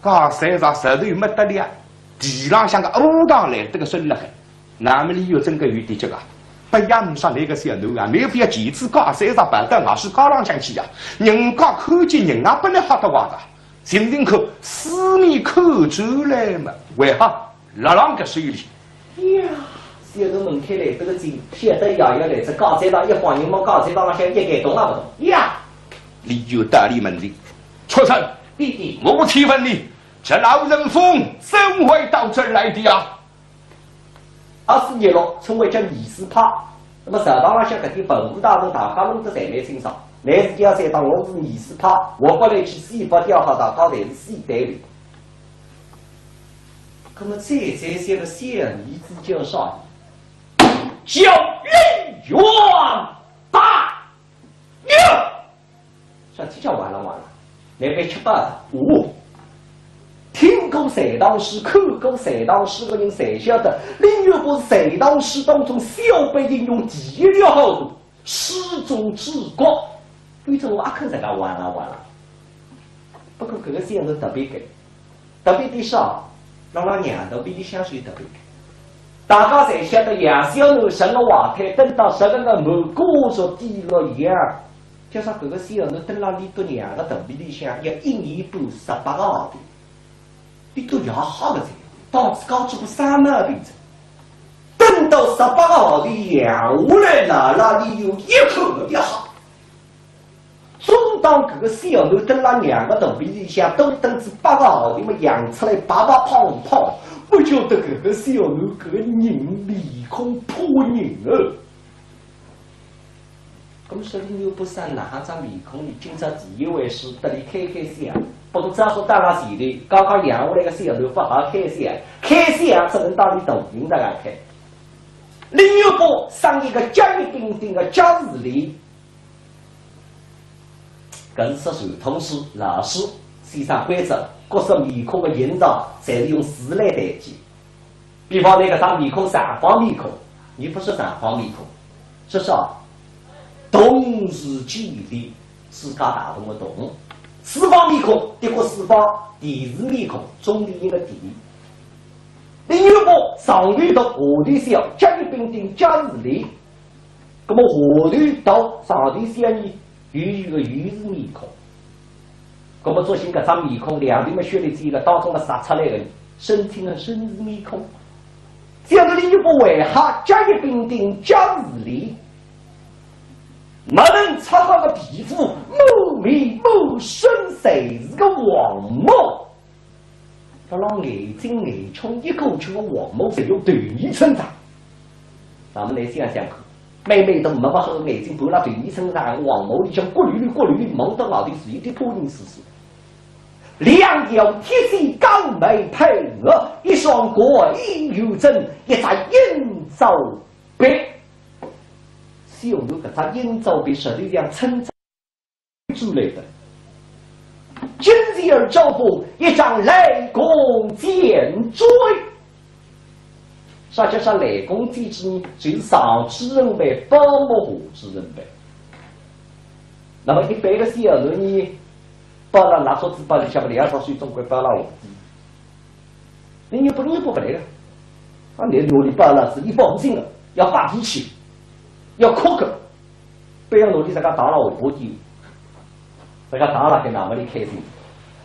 高30石头没得了，地上像个武当来，这个孙了很，那么理由真个有点这个。不养上那个小奴啊，没有必要旗帜高30摆到外是高浪向去呀，人家看见人啊，不能好得话的。寻寻看，四面看出来嘛，为何落浪个水里？呀，小奴门开来这个井，晓得摇来，这高山上一帮人往高山上向一改动啊不动。呀，你有道理门的，出城，弟弟，我提问你，这老人风怎会到这儿来的呀24日落，称为叫二四派。那么社堂上向搿点本部大人大家弄得侪来清爽。来自家山当我是二四派，我过来去西北调好大家侪是西单位。那么再些个县里子叫啥？叫林元大牛。说这叫完了，来被吃饱的。听过隋唐诗、看过隋唐诗的人才晓得，林月波是隋唐诗当中小辈应用极了好多，诗中之国。对着我阿肯这个完了。不过这个县是特别的，特别的少，让娘头比你香水特别的。大家才晓得杨小奴生了瓦台，等到十个人门过着低落一样，加上这个县奴等到你多娘的头皮里向要1年半18个号头。你都要好的才，当时搞出个3万病症，等到18个号头养下来了，那里有一口的好。总当这个小奴等了2个头皮里向，都等至8个号头么养出来白胖，不晓得这个小奴这个人面孔破人哦。咁说你又不san哪张面孔，你今朝第一回事得你开箱。不过只好当了前头，刚刚养下来个小奴不好开箱，只能到你大人那来开。林月波上一个家里顶顶的家事里，搿是传统诗老师先生规则，各色面孔的营造，侪是用字来代替。比方那个张面孔三方面孔，你不是三方面孔，是啥？动是记的，世界大同的动。四方面孔，的确四方，地是面孔，中的一个地。林月波上头读，下头小，甲乙丙丁甲是里。那么下头读，上头小呢，有个鱼是面孔。那么作新搿张面孔，两边么血里只个当中的杀出来的，身体的身是面孔。这样的林月波为何甲乙丙丁甲是里？没能擦到个皮肤，某面某身谁是个王某？他让眼睛眼冲一口出个王某，是有对你成长。咱们来想想看，妹妹都没把好眼睛拨了对你成长，王某里向过绿蒙得老的是一点破人事实。两条铁线刚眉配额，一双过阴有针，一扎阴走白。小奴搿只阴招被实力量称出来的，今日而招风，一张雷公剑锥。啥叫啥雷公剑锥呢？就是上之人为包幕下之人为。那么一般的小奴呢，包了拿桌子包里向不2套水总归包了下子。你不来的，啊，你努力包了是一放心的，要发脾气。要哭个，不要努力在那打了尾巴丢，在那打了给那么的开心。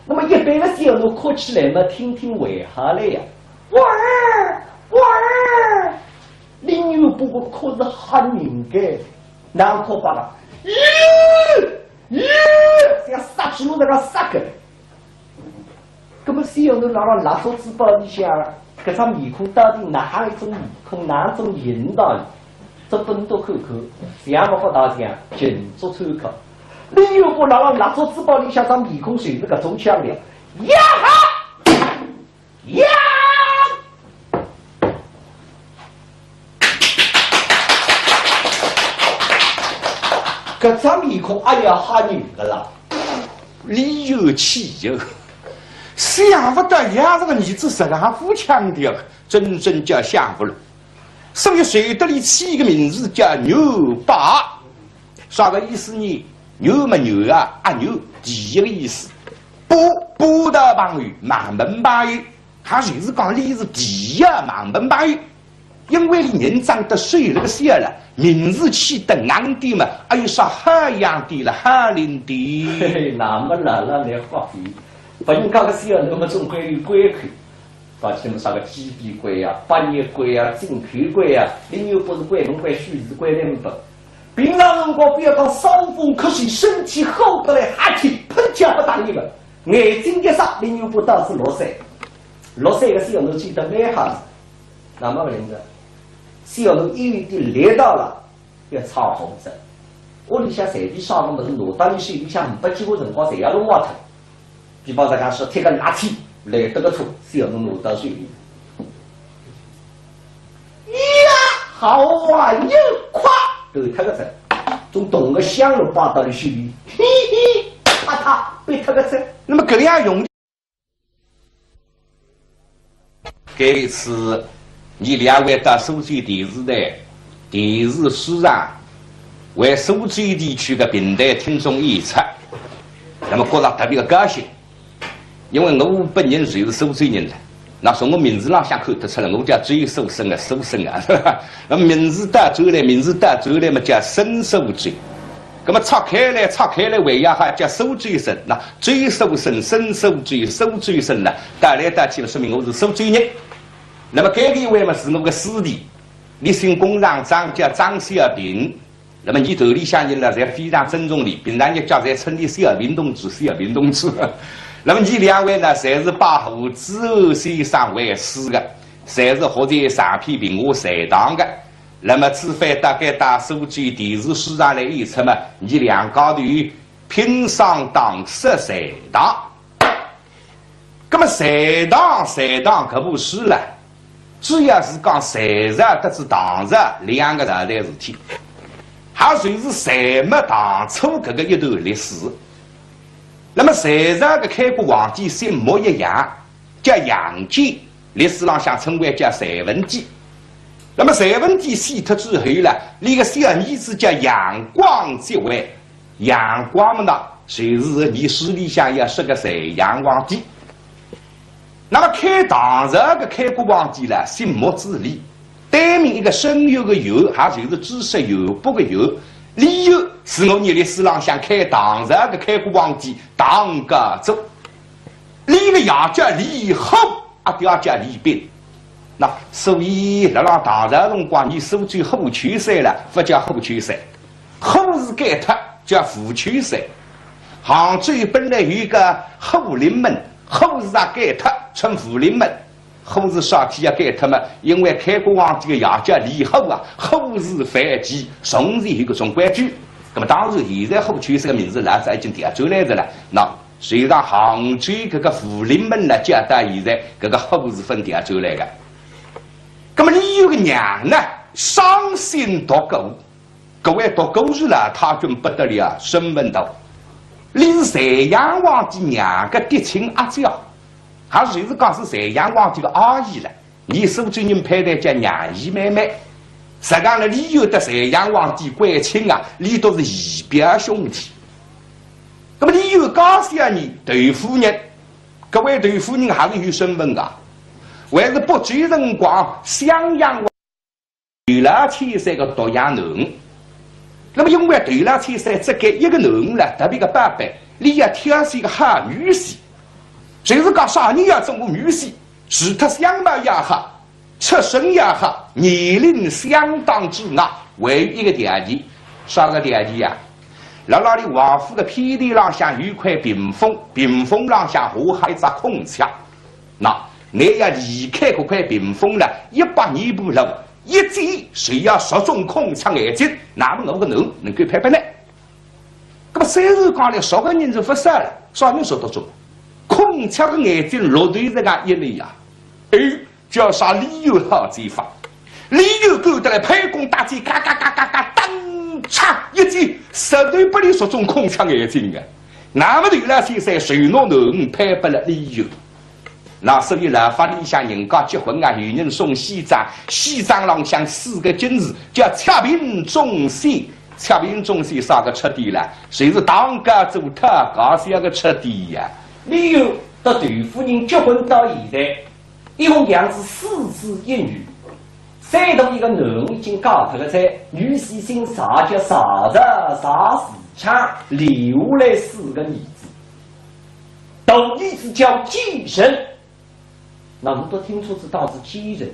那么一般的小奴哭起来嘛，听为何来呀？娃儿，林月不过哭是很人的，难哭罢了。像杀猪那个杀个。那么小奴拿手指包里向，搿张面孔到底哪一种面孔，哪种引导？这本多看看，像不大像，尽做参考。你又不拿做纸包里向张面孔随着搿种腔调，呀哈呀！搿张面孔哎呀吓人个啦！理有气有，想不到伢这个儿子实际上富强的，真正叫享福了。所以谁得里起一个名字叫牛八，啥个意思呢？牛嘛牛啊，阿牛第一个意思。不的旁语，盲门八语，他就是讲你是第一盲门八语，因为你人长得水那个些了，名字起得硬的嘛，还有啥海洋的了，海林的。嘿嘿，那么来来话题，把你搞个些那么总归有龟壳，把什么啥个鸡鼻龟啊、半夜龟啊、金壳龟啊，你又不是龟门龟、须子龟那么多。平常人家不要讲伤风咳嗽，身体好得来，哈气喷枪不打你们。眼睛一傻，你又不到是落水个小奴记得蛮好，那么个人子，小奴有点来到了，要炒红色。屋里向随便啥个么子挪到你水里向，500几个辰光侪要弄挖脱。比方说讲说贴个垃圾来得个土，小奴挪到水里。呀，好啊，又夸都他个子，从东个香炉扒到你水里，嘿嘿，啪被他个子。那么这样用，这次你两位到苏州电视台、电视书上为苏州地区的平台听众演出，那么觉得特别的高兴，因为我本人就是苏州人了。那从我名字上想看得出来，我叫追苏生啊，苏生啊，是吧？那么名字打出来嘛，叫申苏追。那么拆开来，为呀哈叫苏州生，那追苏生、申苏追、苏州生呢，打来打去了，说明我是苏州人。那么这个一位嘛是我个师弟，你姓工厂长叫张小平。那么你头里向人呢，侪非常尊重你，平常也叫在称你小平同志。那么你两位呢，侪是把胡子先生为师的，侪是学在上片评话财堂的。那么除非大概打苏州电视书上来演出嘛，你两高头拼上当设财堂。那么财堂可不是了，主要是讲财日得是堂日两个大的事体，还算是财末堂初这个一段历史。那么财日的开国皇帝姓莫一样，叫杨坚，历史上向称为叫隋文帝。那么隋文帝死脱之后呢，那个小儿子叫杨广即位。杨广嘛呢，就是历史里向要说个隋炀皇帝。那么开唐日的开国皇帝呢，姓莫之礼，对面一个生有的有，还就是知识有不的有。理由是我历史上向开唐日的开国皇帝唐家族，李个也叫李后，第二叫李斌。那所以那让唐日辰光，你苏州后区山了，不叫后区山，后是改脱叫富区山。杭州本来有一个后林门，后是改脱称富林门。后是啥体改脱嘛？因为开国皇帝的爷叫李后后是反击，从前有个种规矩。那么当然现在后区这个名字那是已经调转来的了。那虽然杭州这个富林门呢，加到现在这个后是分调转来的。那么你有个娘呢，伤心读狗，各位读狗日了，他就不得了，身份头。你是隋炀皇帝娘个嫡亲阿姐，还是讲是隋炀皇帝的阿姨了？你苏州人派的叫娘姨妹妹。实际上呢，你有的隋炀皇帝归亲啊，你都是姨表兄弟。那么你有高小人窦夫人，各位窦夫人还是有身份的。还是北周辰光襄阳窦拉千岁个独养男，那么因为窦拉千岁只给一个男了，特别个爸爸，你要挑选一个好女婿，就是讲啥人要做我女婿，除他相貌也好，出身也好，年龄相当之矮，唯一一个条件，啥个条件呀？那里王府的偏地上向有块屏风，屏风上向下还一只空墙，那。你要离开这块屏风了，100年步路，一走谁要说中空墙眼睛，那么我个人能够拍拍呢？那么虽然讲了10个人就不少了，啥人说得中？空墙的眼睛落对这个一类呀，叫啥理由好这法？理由够得来拍弓搭箭，嘎嘎嘎嘎嘎，当嚓一击，实在不能说中空墙眼睛的。那么对了，先生谁弄能拍不了理由？那所以呢，法律向人家结婚啊，有人送西装，西装上向4个金字，叫赤贫中西。赤贫中西啥个彻底了？谁是当家做他，搞些个彻底呀？理由和段夫人结婚到现在，一共养子4子1女。山东一个男已经嫁脱了，在女婿姓啥叫啥子啥时强，留来4个儿子。大儿子叫继承，那我都听出是当时继承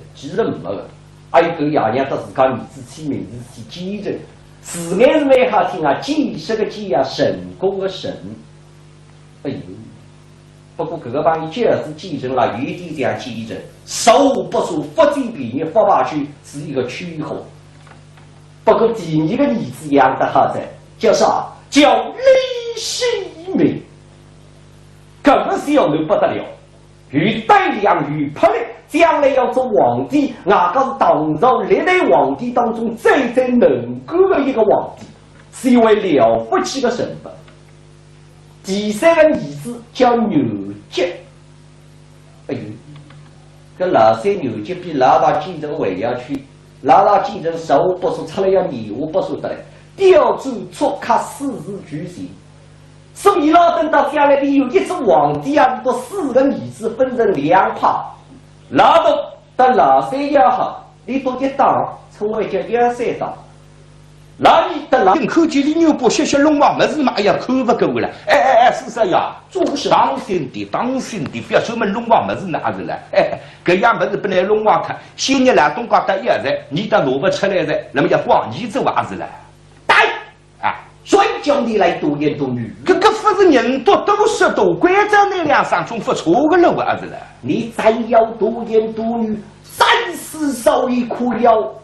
没了。还有个爷娘到自家儿子起名字是继承。字眼是蛮好听啊，继是个继啊，成功的成。哎呦，不过这个帮你介儿子继承了，有一点这样继承，手不说福州比你发下去是一个缺口。不过第2个儿子养得好在，叫啥？叫李世民。这个小人不得了，与带量与魄力。将来要做皇帝，哪个是唐朝历代皇帝当中最能干的一个皇帝，是一位了不起的身份。第3个儿子叫牛吉，哎呦，这老三牛吉比老大继承还要去，老大继承手不说出来要泥我不说得来，调转错卡4字举行。所以老等到将来里有一只皇帝啊，把4个儿子分成2派。老大和老三要好，你多一档，称为叫1、3档。老二和老看见李牛伯学龙王么子嘛？哎呀，看不够了！是啥呀？做什么？当心的，不要说么龙王么子哪子了？这样么子不能龙王看，先日来东瓜得一人，你都拿不出来的，那么要光你这娃子了。对啊，谁叫你来多言多语？这个不是人多都是多，关在那两上中不错个了娃子了。你再要多言多语，3思手艺苦了，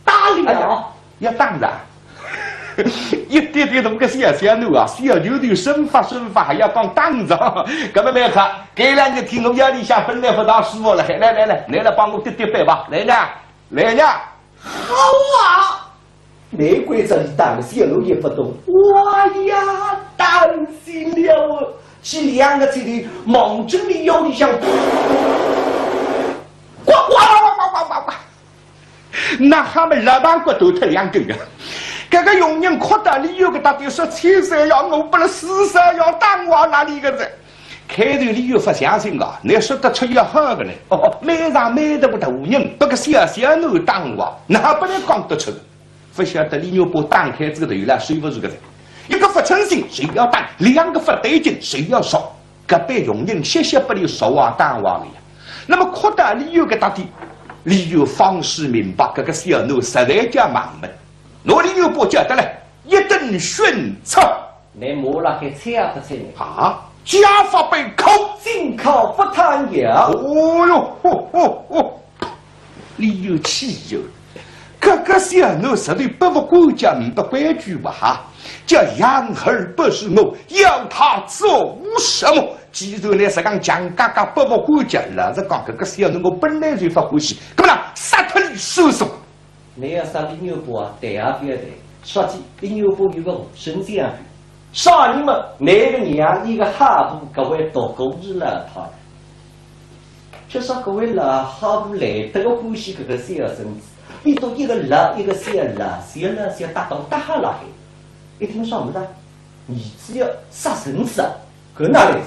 打了要当然。一点点那个小奴啊，小牛的身法还要讲当着，根本没看。这2日天我压力下本来不当师傅了，来帮我点背吧，来呢。好啊！难怪这里当小奴也不懂，哇呀，担心了，是2个嘴里猛针里腰里像，呱！那他们老板骨头特2根啊！这个佣人扩大里有个到底说7岁要我不了4岁要当我哪里个人？开头里有不相信啊，你说得出要好个呢？买上买的不大人，不过小奴当我，那不能讲得出。不晓得李牛伯打开这个头了，谁不是个人？一个不诚信，谁要当；2个不对劲，谁要说？这被佣人谢不离说话当话的呀。那么扩大里有个到底，里有方式明白，这个小奴实在叫盲门。罗里牛伯觉得嘞，一顿训斥，你摸了还猜不猜呢？啊，家法被扣，进口不贪药。哦哟，里有气哟！这个小奴实在不管家，不规矩吧？哈，叫养儿不是我，要他做什么？既然呢是讲讲嘎嘎不管家，老实讲，这个小奴我本来就不欢喜，干嘛呢？杀脱你叔叔！你要杀李牛伯啊，对啊不要对。说起李牛伯有个神仙啊，杀你们哪个娘一个哈布，各位多狗日了他。就说各位老哈布来得个欢喜这个小孙子，你都一个老一个小老小打到打哈了一听说么子，你只要杀孙子啊，可哪来事？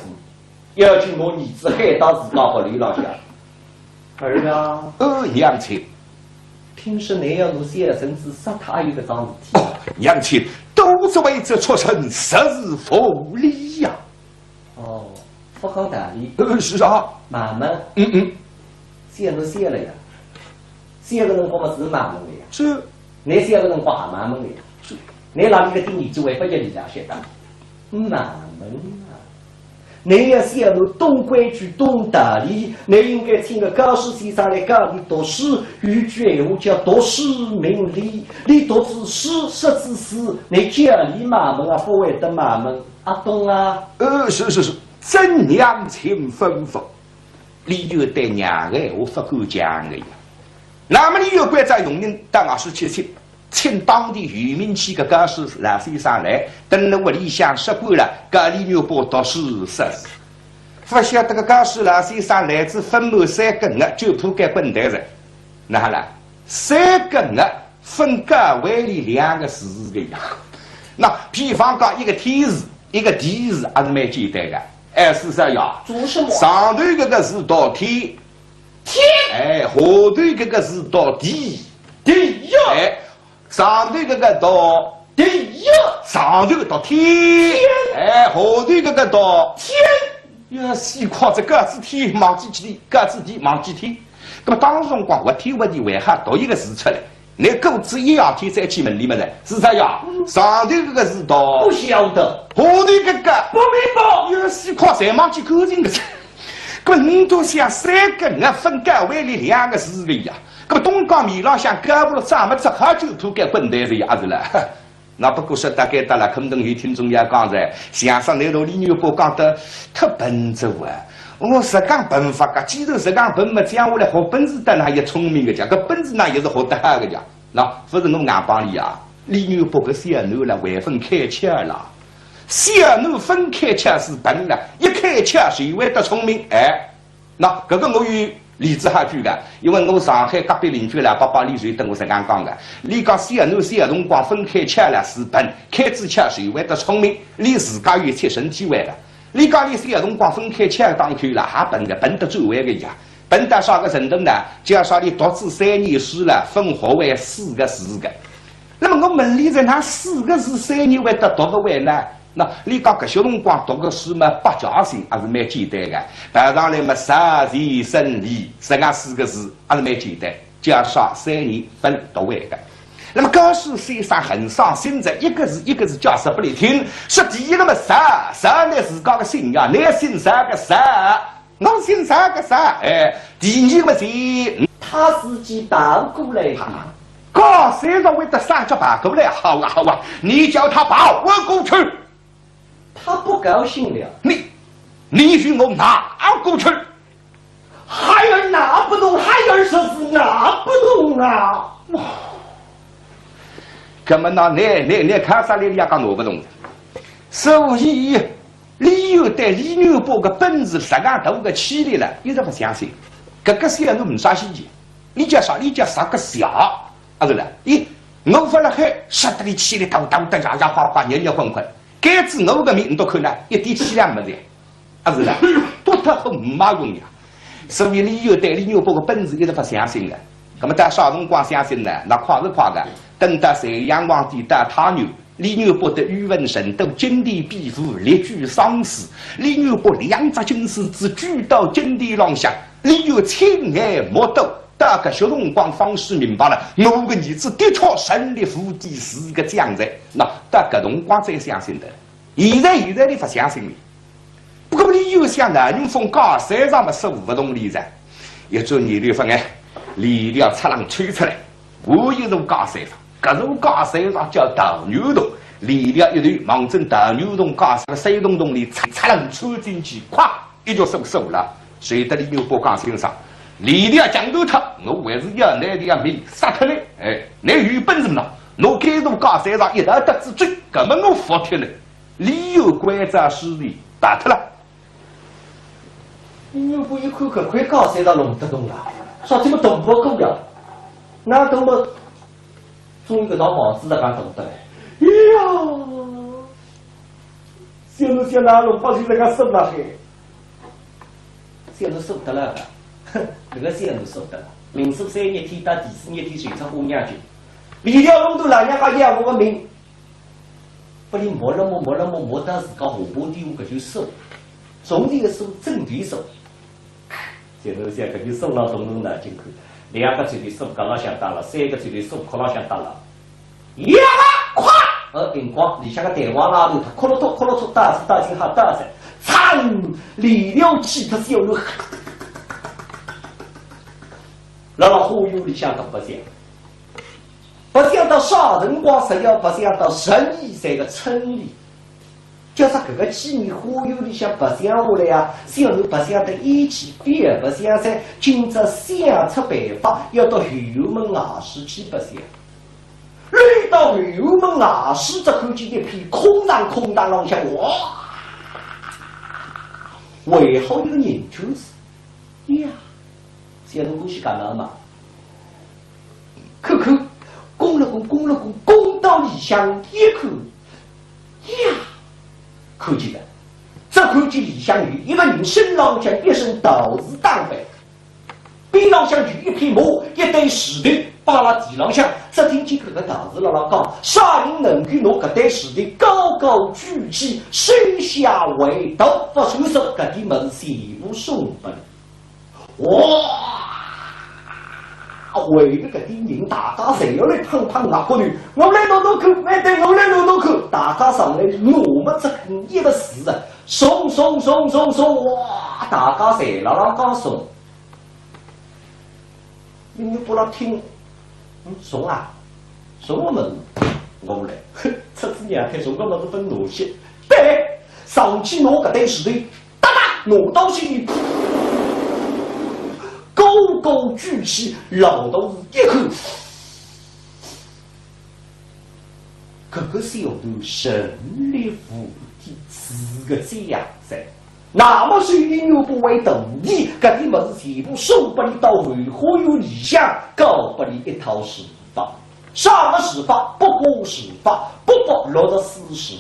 要去我儿子害到自家和李老家。儿啊，娘亲。听说你要弄小孙子杀他有个桩事体。娘亲，都是为这出身，实是福利呀。不讲道理。是啊。慢慢。小侬小了呀，小个辰光嘛是慢慢的呀。是。你小个辰光也慢慢的呀。是。你哪里个定义就会不叫你俩学的？慢慢啊。你要小侬懂规矩、懂道理，你应该听个高士先生来讲你读书，有句闲话叫读书明理，你读之书，识之士，你叫你慢慢啊，不会得慢慢啊，懂啊？是，真娘亲吩咐，你就对娘的我不敢讲的呀。那么你有关在用人到27岁。请当地渔民区的高士老先生来，等了屋里向说过了，给李牛伯读书识字。不晓得个告诉老先生来自分母三个额就铺盖滚蛋人，那好了，三个额分割为里2个字个呀。那比方讲一个天字，一个地字，还是蛮简单的。哎，是啥呀？做什么？上头这个字到天，天。哎，下头这个字到地，地呀。哎，上头这个到地呀，上头到天，哎，下头这个到天。要细看这个字天忘记天，个字地忘记天。那么当时辰光，我天我地为何读一个字出来？你狗子一样天在进门里面的，是啥呀？上头这个字到不晓得，下头这个不明白。要细看才忘记干净的字。那么你都想3个额分割为里2个字的呀？那么东江米老乡搞不了咱们这还就铺盖滚蛋的样子了。那不过说大概到了，可能有听众也讲在相声那头李牛伯讲得特笨拙啊。我是讲笨法个，既然是讲笨嘛，讲下来学本事的那也聪明个讲，搿本事那也是学得好个讲。那不是侬硬帮里啊？李牛伯个小囡了，还分开吃了。小囡分开吃是笨了，一开吃谁会得聪明？哎，那搿个我有例子哈举个，因为我上海隔壁邻居啦，爸李水等我是讲讲个。你讲小囡小辰光分开吃了是笨，开始吃谁会得聪明？你自家有切身体会的。你讲你小辰光分开吃当口了，还笨的，笨得最坏个呀！笨到啥个程度呢？就要说你读书3年书了，分学为4个字个。那么我问你，在那4个字3年会得读个完呢？那你讲搿小辰光读个书嘛，8家姓还是蛮简单的。排上来嘛，杀人生理，这样4个字还是蛮简单，就要说3年分读完的。那么高数先生很上心的，一个字一个字教识不来听。说第一，那么啥呢？自家个姓呀，你姓啥个啥？我姓啥个啥？哎，第二个是他自己倒过来的。高先生为的啥叫跑过来？好啊好啊，你叫他跑，我过去。他不高兴了。你许我拿过去。孩儿拿不动，孩儿说是拿不动啊。那么那你看啥？你也讲拿不动的。所以李有对李牛伯个本事实干头个起来了，一直不相信。这个小人没啥心情，你叫啥？你叫啥个小？啊，对了，咦，我发了海，杀得你起来当当的呀呀哗哗，热热混混。该知我个命你都看了，一点气量没得。啊，是了，多特很马用呀。所以李有对李牛伯个本事一直不相信的。那么到啥辰光相信呢？那快是快的。等到隋炀皇帝到他牛，李牛伯的语文程度经地必符，列举丧事。李牛伯2只军师只举到经地浪向，李牛亲眼目睹，大概小辰光方式明白了，我个儿子的确胜利副帝是个将人。那到搿辰光才相信的，现在你不相信了。不过李有想南云峰高山上的15不同里人，一做年六分哎，力量出浪吹出来，我一座高山上。搿座高山上叫大牛洞，力量一段往正大牛洞高山的山洞洞里擦人穿进去，咵一脚收了，随得李牛伯讲身上，力量讲头他，我还是要拿的命杀脱嘞！哎，你有本事呢，我该座高山上一头得之罪，根本我服脱了。李有关照势力打脱了。李牛伯一看搿块高山上弄得动了，说这么动不够呀，那动么？从一个老房子那刚懂得来，哎呀，想那龙把现在刚收了嘿，现在收得了的，这个现在收得了。民数3日天到第4日天随出花娘军，为了弄到老娘家养我个命，不你摸到自家下巴底我搿就收，从这个收正对收，现在想搿就收了动动脑筋看。2个嘴里手高老想打了，3个嘴里手靠老想打了，呀快！荧光里向个台湾拉头，他哭了吐，大声喊大声，惨！力量气他小路，老忽悠里向都不想，不想到啥辰光实要不想到12岁个村里。叫啥搿个几年忽悠里向白相下来呀，小人白相得一起变白相噻，今朝想出办法，要到后门外市去白相。来到后门外市，只看见一片空荡浪向，哇！为好一个人就是呀，这样东西干嘛嘛？可攻了攻，攻到理想一口呀，可见了。这看见李香玉一个人身浪向一身道士打扮，背浪向有一匹马，一对石头摆辣地浪向。只听见这个道士辣讲：啥人能够拿搿对石头高高举起，手下为道，不出手，搿点物事全部送本。哇！为了搿点人，大家侪要来碰碰外国人。我来拿拿看，哎对，我来拿拿看。大家上来拿么子一个字啊！送，哇！大家侪辣辣讲送。你不拉听，送啊，送我们，我不来。出子娘胎送个么子分拿些，对，上去拿搿对石头，哒哒拿到心里，高高举起，老头子一口。搿个小头神力无敌，是个这样子。那么水里牛不为等你，搿点物事全部送拨你到为何有理想，教拨你一套施法。啥个施法？不过施法，不过落得事实。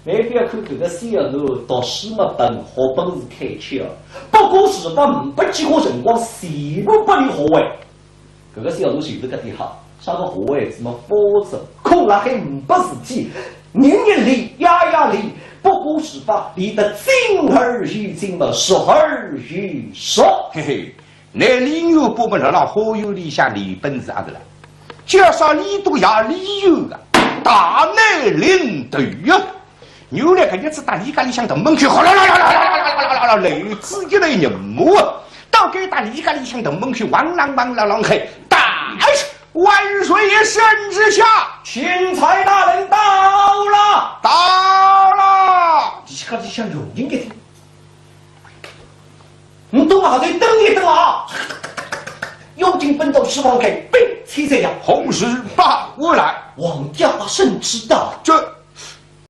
你不要看搿个小头读书么笨，好本事开窍，不过施法不几个辰光，全部拨你学会。搿个小头就是搿点好。啥个何为什么法则？空了还不事体，人离呀离，不过是法离得精而愈精嘛，熟而愈熟。嘿嘿，那李牛伯们那好有理想理本事啊的了，介绍李都呀理由啊，大难临头呀！牛来搿日子打李家里向的门口，哗啦啦啦啦啦啦啦啦，雷子一类人物啊，到该打李家里向的门口，汪啷嘿，大万岁爷圣旨下，钦差大人到了，你这个像有人给听，你等下再等一等啊！有请本奏释放开，被崔这样，红十八我来，王家圣旨到，这。